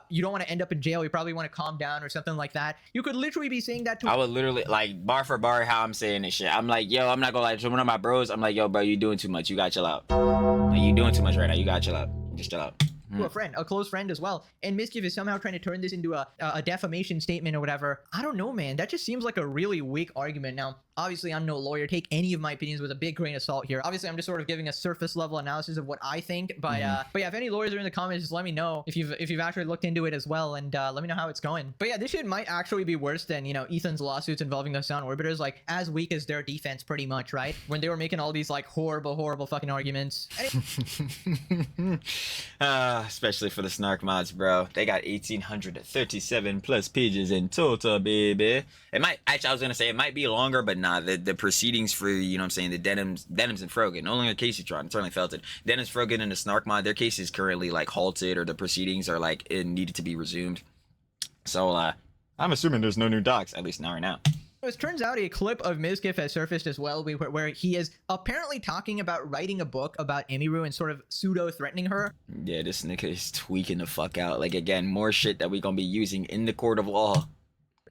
You don't want to end up in jail. You probably want to calm down or something like that. You could literally be saying that to— I would literally, like, bar for bar, how I'm saying this shit. I'm like, yo, I'm not gonna lie to one of my bros. I'm like, yo, bro, you doing too much. You gotta chill out. Like, you doing too much right now. You gotta chill out. Just chill out. To a friend, a close friend as well. And Mizkif is somehow trying to turn this into a defamation statement or whatever. I don't know, man. That just seems like a really weak argument. Now, obviously, I'm no lawyer. Take any of my opinions with a big grain of salt here. Obviously, I'm just sort of giving a surface level analysis of what I think. But yeah, if any lawyers are in the comments, just let me know if you've actually looked into it as well, and let me know how it's going. But yeah, this shit might actually be worse than, you know, Ethan's lawsuits involving the Hasan orbiters. Like, as weak as their defense, pretty much, right? When they were making all these like horrible fucking arguments. Especially for the snark mods, bro. They got 1,837 plus pages in total, baby. It might, actually, I was gonna say it might be longer, but nah, the proceedings for, you know what I'm saying, the Denims and Frogan, only a case you tried, certainly felt it. Denims, Frogan, and the snark mod, their case is currently like halted, or the proceedings are like, it needed to be resumed. So I'm assuming there's no new docs, at least not right now. It turns out a clip of Mizkif has surfaced as well, where he is apparently talking about writing a book about Emiru and sort of pseudo-threatening her. Yeah, this nigga is tweaking the fuck out. Like, again, more shit that we gonna be using in the court of law.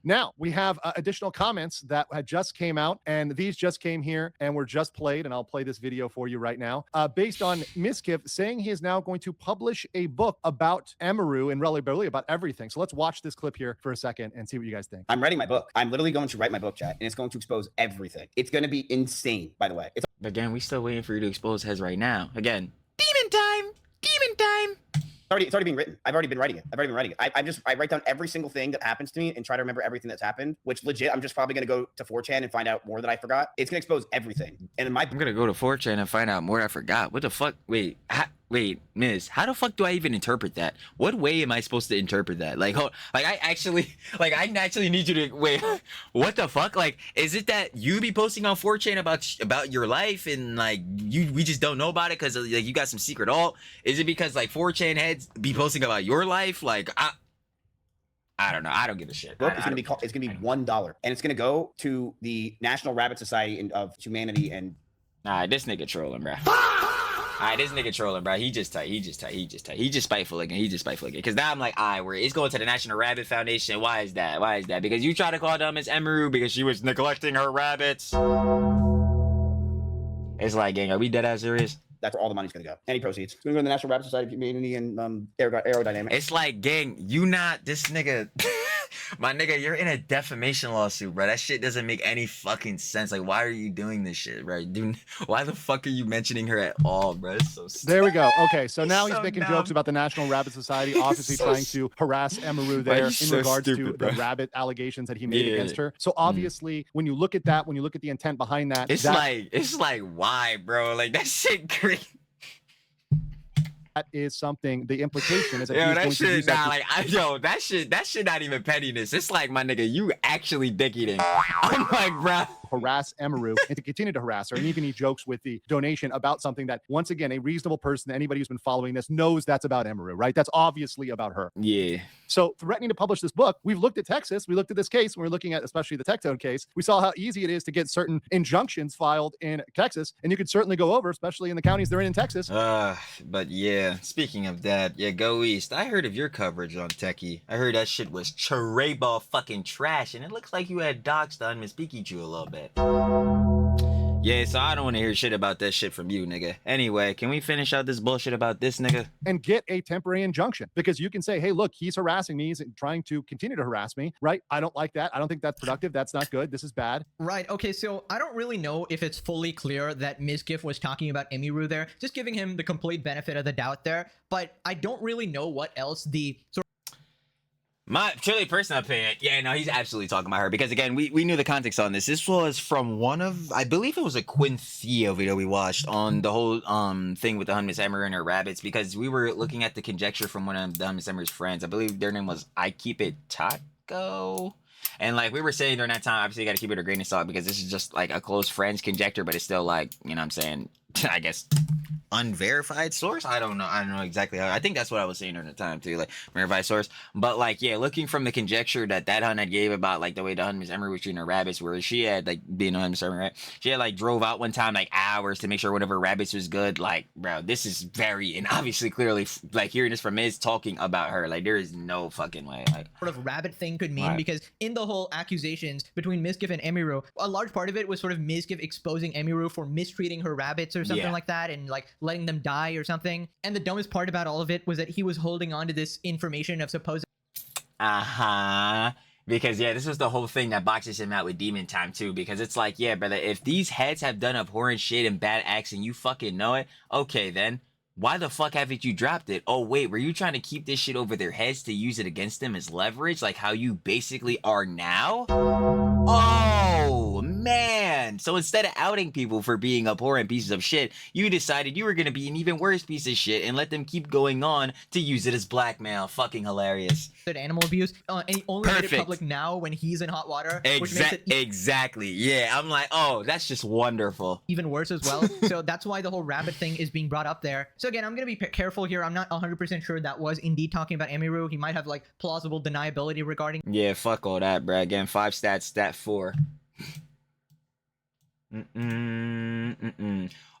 Now, we have additional comments that had just came out, and these just came here and were just played, and I'll play this video for you right now, based on Mizkif saying he is now going to publish a book about Emiru and really about everything. So let's watch this clip here for a second and see what you guys think. I'm writing my book. I'm literally going to write my book, chat, and it's going to expose everything. It's going to be insane, by the way. Again, we still waiting for you to expose Hez right now. Again, demon time! Demon time! It's already being written. I've already been writing it. I write down every single thing that happens to me and try to remember everything that's happened, which legit, I'm just probably going to go to 4chan and find out more that I forgot. It's going to expose everything. And I'm going to go to 4chan and find out more I forgot. What the fuck? Wait, wait, Miss, how the fuck do I even interpret that? What way am I supposed to interpret that? Like, I actually need you to wait. What the fuck? Like, is it that you be posting on 4chan about your life and like we just don't know about it because like you got some secret alt? Is it because like 4chan heads be posting about your life? Like, I don't know. I don't give a shit. Book is going to be called. It's going to be $1, and it's going to go to the National Rabbit Society of Humanity. And nah, this nigga trolling, bro. Alright, this nigga trolling, bro. He just spiteful again. Because now I'm like, alright, it's going to the National Rabbit Foundation. Why is that? Because you try to call them Miss Emiru because she was neglecting her rabbits. It's like, gang, are we dead ass serious? That's where all the money's gonna go. Any proceeds. It's gonna go to the National Rabbit Society of Humanity and Aerodynamics. It's like, gang, you not this nigga. My nigga, you're in a defamation lawsuit, bro. That shit doesn't make any fucking sense. Like, why are you doing this shit, bro? Dude, why the fuck are you mentioning her at all, bro? It's so stupid. There we go. Okay, so now he's so making dumb. jokes about the National Rabbit Society, obviously trying to harass Emiru there in so regards stupid, to bro. the rabbit allegations that he made Yeah. against her. So obviously, when you look at that, when you look at the intent behind that, It's like, why, bro? Like, that shit great. that is something. The implication is that Yo, he's that going to shit, use that that shit not even pettiness. It's like, my nigga, you actually dicking. I'm like, bro. harass Emiru and to continue to harass her. And even he jokes with the donation about something that, once again, a reasonable person, anybody who's been following this knows that's about Emiru, right? That's obviously about her. Yeah. So threatening to publish this book, we've looked at Texas, we looked at this case, when we're looking at especially the Tectone case, we saw how easy it is to get certain injunctions filed in Texas, and you could certainly go over, especially in the counties they're in Texas. But yeah, speaking of that, yeah, go east. I heard of your coverage on Techie. I heard that shit was ball fucking trash, and it looks like you had doxed on Miss Pikachu a little bit. Yeah, so I don't want to hear shit about that shit from you, nigga. Anyway, can we finish out this bullshit about this nigga? And get a temporary injunction, because you can say, hey, look, he's harassing me. He's trying to continue to harass me, right? I don't like that. I don't think that's productive. That's not good. This is bad. Right. Okay. So I don't really know if it's fully clear that Mizkif was talking about Emiru there, just giving him the complete benefit of the doubt there. But I don't really know what else the sort My truly personal opinion, yeah, no, he's absolutely talking about her because again, we knew the context on this. This was from one of, I believe it was a Quinn Theo video we watched on the whole thing with the Hun Miss Emmer and her rabbits, because we were looking at the conjecture from one of the Hun Miss Emmer's friends. I believe their name was I Keep It Taco. And like we were saying during that time, obviously you gotta keep it a grain of salt because this is just like a close friend's conjecture, but it's still like, you know what I'm saying, I guess unverified source. I don't know exactly how. I think that's what I was saying during the time too, like verified source. But like, yeah, looking from the conjecture that Hun had gave about like the way the Hun Miss Emmer was treating her rabbits, where she had like being a Hun Miss Emmer, right? She had like drove out one time like hours to make sure one of her rabbits was good. Like, bro, this is very, and obviously clearly like hearing this from Miz talking about her, like there is no fucking way. Like, of rabbit thing could mean, Right. because in the whole accusations between Mizkif and Emiru, a large part of it was sort of Mizkif exposing Emiru for mistreating her rabbits or something Yeah. like that, and like letting them die or something. And the dumbest part about all of it was that he was holding on to this information of supposed because yeah, this was the whole thing that boxes him out with Demon Time too, because it's like, yeah, brother, if these heads have done abhorrent shit and bad acts and you fucking know it, okay then, why the fuck haven't you dropped it? Oh wait, were you trying to keep this shit over their heads to use it against them as leverage, like how you basically are now? Oh man, so instead of outing people for being abhorrent pieces of shit, you decided you were gonna be an even worse piece of shit and let them keep going on to use it as blackmail. Fucking hilarious. animal abuse, and he only made it Perfect. public now when he's in hot water, which makes it Exactly. Yeah, I'm like, oh, that's just wonderful. even worse as well. So that's why the whole rabbit thing is being brought up there. So again, I'm gonna be careful here. I'm not 100% sure that was indeed talking about Emiru. He might have like plausible deniability regarding. Yeah, fuck all that, bruh. Again, 5 stats, stat 4.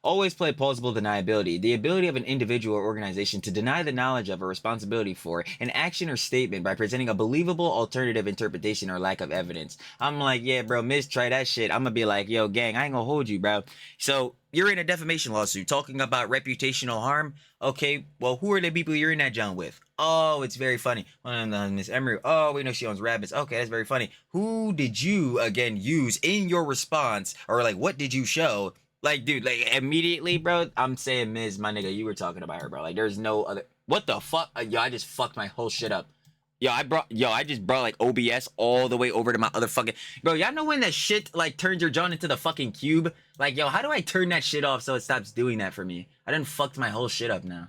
Always play plausible deniability, the ability of an individual or organization to deny the knowledge of or responsibility for an action or statement by presenting a believable alternative interpretation or lack of evidence. I'm like, yeah, bro, Miz, try that shit. I'm gonna be like, yo, gang, I ain't gonna hold you, bro. So you're in a defamation lawsuit talking about reputational harm. Okay, well, who are the people you're in that John with? Oh, it's very funny. Miss Emery. Oh, we know she owns rabbits. Okay, that's very funny. Who did you again use in your response, or like what did you show? Like, dude, like immediately, bro. I'm saying, Miz, my nigga, you were talking about her, bro. Like, there's no other. What the fuck? Yo, I just fucked my whole shit up. I just brought like OBS all the way over to my other fucking. Bro, y'all know when that shit like turns your John into the fucking cube? Like, yo, how do I turn that shit off so it stops doing that for me? I done fucked my whole shit up now.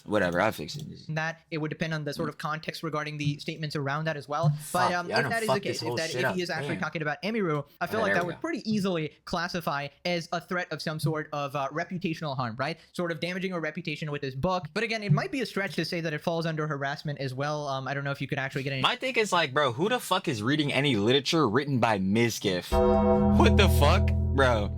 Whatever, I'll fix it. That it would depend on the sort of context regarding the statements around that as well. But Fuck, yeah, I if done that is the fucked case, this whole if shit he up. is actually Damn. talking about Emiru, I feel like there that we would go. pretty easily classify as a threat of some sort of reputational harm, right? Sort of damaging her reputation with this book. But again, it might be a stretch to say that it falls under harassment as well. I don't know if you could actually get any. My thing is like, bro, who the fuck is reading any literature written by Mizkif? What the fuck, bro?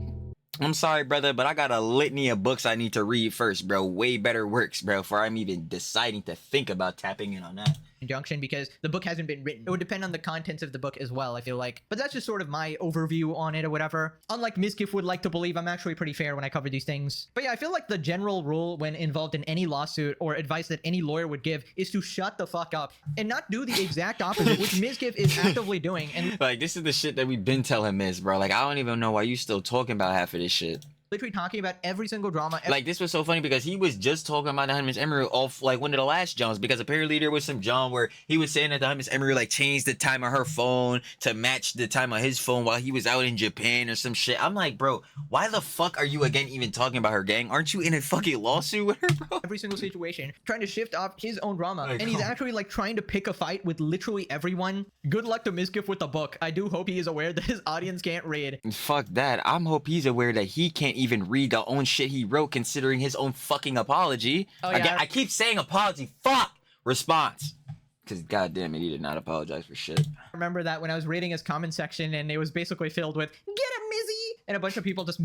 I'm sorry, brother, but I got a litany of books I need to read first, bro. Way better works, bro, before I'm even deciding to think about tapping in on that. Conjunction because the book hasn't been written. It would depend on the contents of the book as well, I feel like. But that's just sort of my overview on it or whatever. Unlike Mizkif would like to believe, I'm actually pretty fair when I cover these things. But yeah, I feel like the general rule when involved in any lawsuit or advice that any lawyer would give is to shut the fuck up and not do the exact opposite, which Mizkif is actively doing. And Like, this is the shit that we've been telling Miz, bro. Like, I don't even know why you still talking about half of this shit. literally talking about every single drama. Like, this was so funny because he was just talking about the Hummus Emery off like one of the last Johns, because apparently there was some John where he was saying that the Hummus Emery like changed the time of her phone to match the time of his phone while he was out in Japan or some shit. I'm like, bro, why the fuck are you again even talking about her, gang? Aren't you in a fucking lawsuit with her, bro? Every single situation, trying to shift off his own drama. Like, and he's oh. actually like trying to pick a fight with literally everyone. Good luck to Mizkif with the book. I do hope he is aware that his audience can't read. Fuck that. I'm hope he's aware that he can't even read the own shit he wrote, considering his own fucking apology. Oh, yeah. Again, I keep saying apology. Fuck! Response. Because goddamn it, he did not apologize for shit. I remember that when I was reading his comment section and it was basically filled with, "Get him, Mizzy!" and a bunch of people just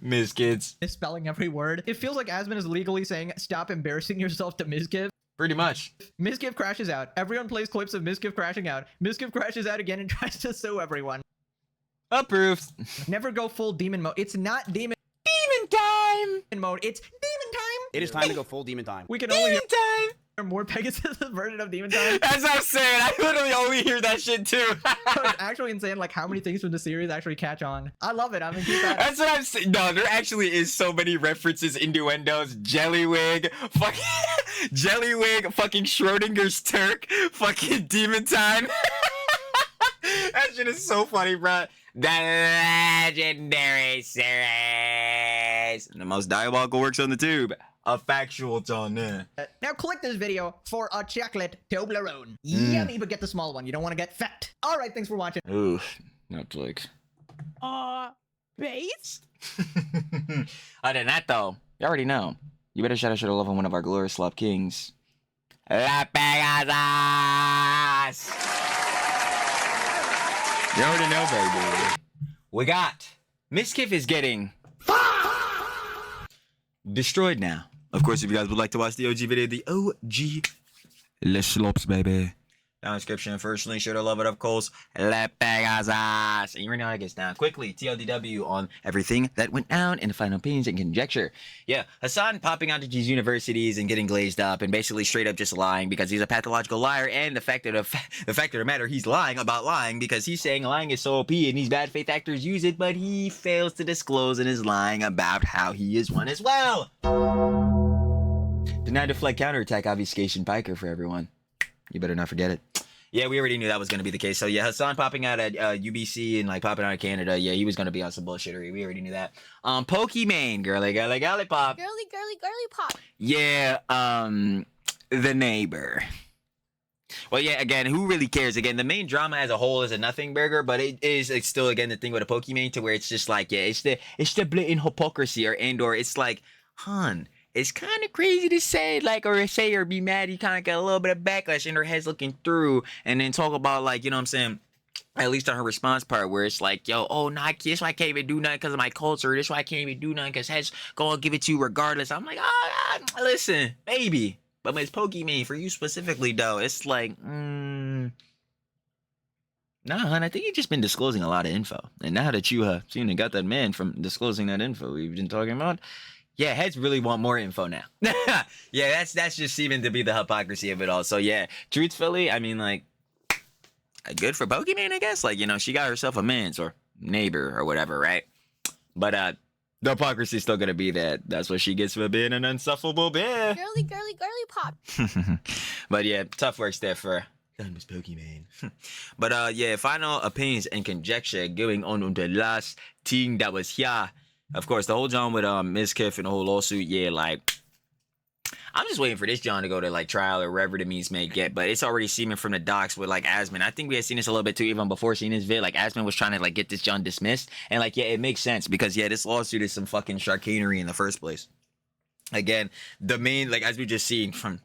Miz kids. misspelling every word. It feels like Asmon is legally saying, "Stop embarrassing yourself" to Mizkif. Pretty much. Mizkif crashes out. Everyone plays clips of Mizkif crashing out. Mizkif crashes out again and tries to sue everyone. Approved. Never go full demon mode. It's not demon time mode. It's demon time. It is time to go full demon time. We can only Demon time. hear more Pegasus version of demon time. That's what I'm saying. I literally only hear that shit too. It's actually insane, like how many things from the series actually catch on. I love it. I'm gonna keep that. That's what I'm saying. No, there actually is so many references, innuendos, Jellywig, fucking Jellywig, fucking Schrodinger's Turk, fucking Demon Time. That shit is so funny, bro. The legendary series. The most diabolical works on the tube. A factual John there. Now click this video for a chocolate Toblerone. Yummy, but get the small one. You don't want to get fat. All right, thanks for watching. Ooh, Netflix. Base? Other than that, though, you already know. You better shout out to love on one of our glorious slop kings. La Pegasus! You already know, baby. We got Mizkif is getting destroyed now. Of course, if you guys would like to watch the OG video, the OG Les Slops, baby. Down in the description. First link, sure to love it, of course. La Pegasus. And you already know how it gets down. Quickly, TLDW on everything that went down in the final opinions and conjecture. Yeah, Hasan popping out to these universities and getting glazed up and basically straight up just lying because he's a pathological liar. And the fact of the matter, he's lying about lying because he's saying lying is so OP and these bad faith actors use it, but he fails to disclose and is lying about how he is one as well. Denied deflect counterattack obfuscation piker for everyone. You better not forget it. Yeah, we already knew that was going to be the case. So yeah, Hasan popping out at UBC and like popping out of Canada. Yeah, he was going to be on some bullshittery. We already knew that. Pokimane, girly pop. Girly pop. Yeah, the neighbor. Well, yeah, again, who really cares? Again, the main drama as a whole is a nothing burger, but it's still, again, the thing with a Pokimane to where it's just like, yeah, it's the blatant hypocrisy or it's like, hun, it's kind of crazy to say, like, or say or be mad. You kind of get a little bit of backlash in her head's looking through, and then talk about, like, you know what I'm saying? At least on her response part, where it's like, yo, oh, nah, this why I can't even do nothing because of my culture. This why I can't even do nothing because heads gonna give it to you regardless. I'm like, listen, maybe, but it's Pokimane for you specifically, though. It's like, nah, hun, I think you've just been disclosing a lot of info, and now that you seem to got that man from disclosing that info we've been talking about. Yeah, heads really want more info now. Yeah, that's just even to be the hypocrisy of it all. So yeah, truthfully, I mean, like, good for Pokimane, I guess. Like, you know, she got herself a man's or neighbor or whatever, right? But the hypocrisy is still gonna be that. That's what she gets for being an insufferable bear. Girly pop. But yeah, tough works there for Miss Pokimane. But yeah, final opinions and conjecture going on the last thing that was here. Of course, the whole John with Mizkif and the whole lawsuit, yeah, like, I'm just waiting for this John to go to like trial or wherever the means may get, but it's already seeming from the docs with like Asman. I think we had seen this a little bit too, even before seeing this vid. Like Asman was trying to like get this John dismissed, and like yeah, it makes sense because yeah, this lawsuit is some fucking chicanery in the first place. Again, the main like as we just seen from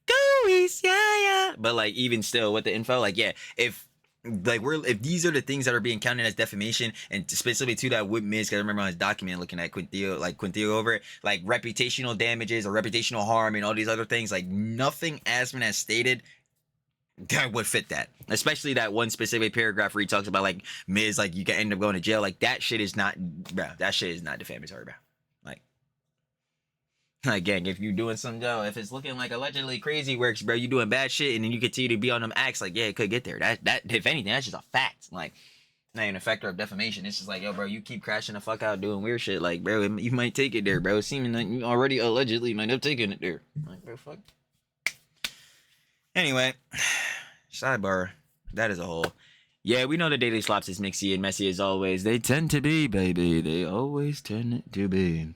Go East, yeah. But like even still with the info, like yeah, if these are the things that are being counted as defamation, and specifically to that with Miz, because I remember on his document looking at Quintillo over it, like reputational damages or reputational harm and all these other things, like nothing Asman has stated that would fit that. Especially that one specific paragraph where he talks about like Miz, like you can end up going to jail. Like that shit is not, bro. That shit is not defamatory, bro. Like, gang, if you doing some if it's looking like allegedly crazy works, bro, you doing bad shit, and then you continue to be on them acts, like, yeah, it could get there. That if anything, that's just a fact. Like, not even a factor of defamation. It's just like, yo, bro, you keep crashing the fuck out doing weird shit. Like, bro, you might take it there, bro. Seeming like you already allegedly might have taken it there. Like, bro, fuck. Anyway, sidebar. That is a whole. Yeah, we know the daily slops is mixy and messy as always. They tend to be, baby. They always tend to be.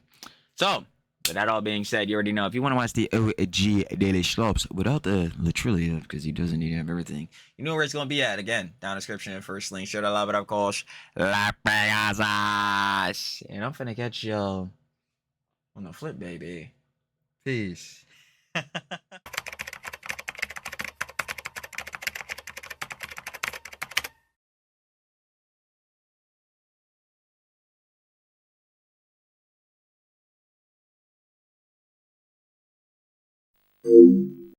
So, with that all being said, you already know if you want to watch the OG Daily Slops without the Trillia, because he doesn't need to have everything, you know where it's going to be at. Again, down description, first link. Sure to love it, of course. La Pegasus. And I'm finna catch y'all on the flip, baby. Peace. Thank you.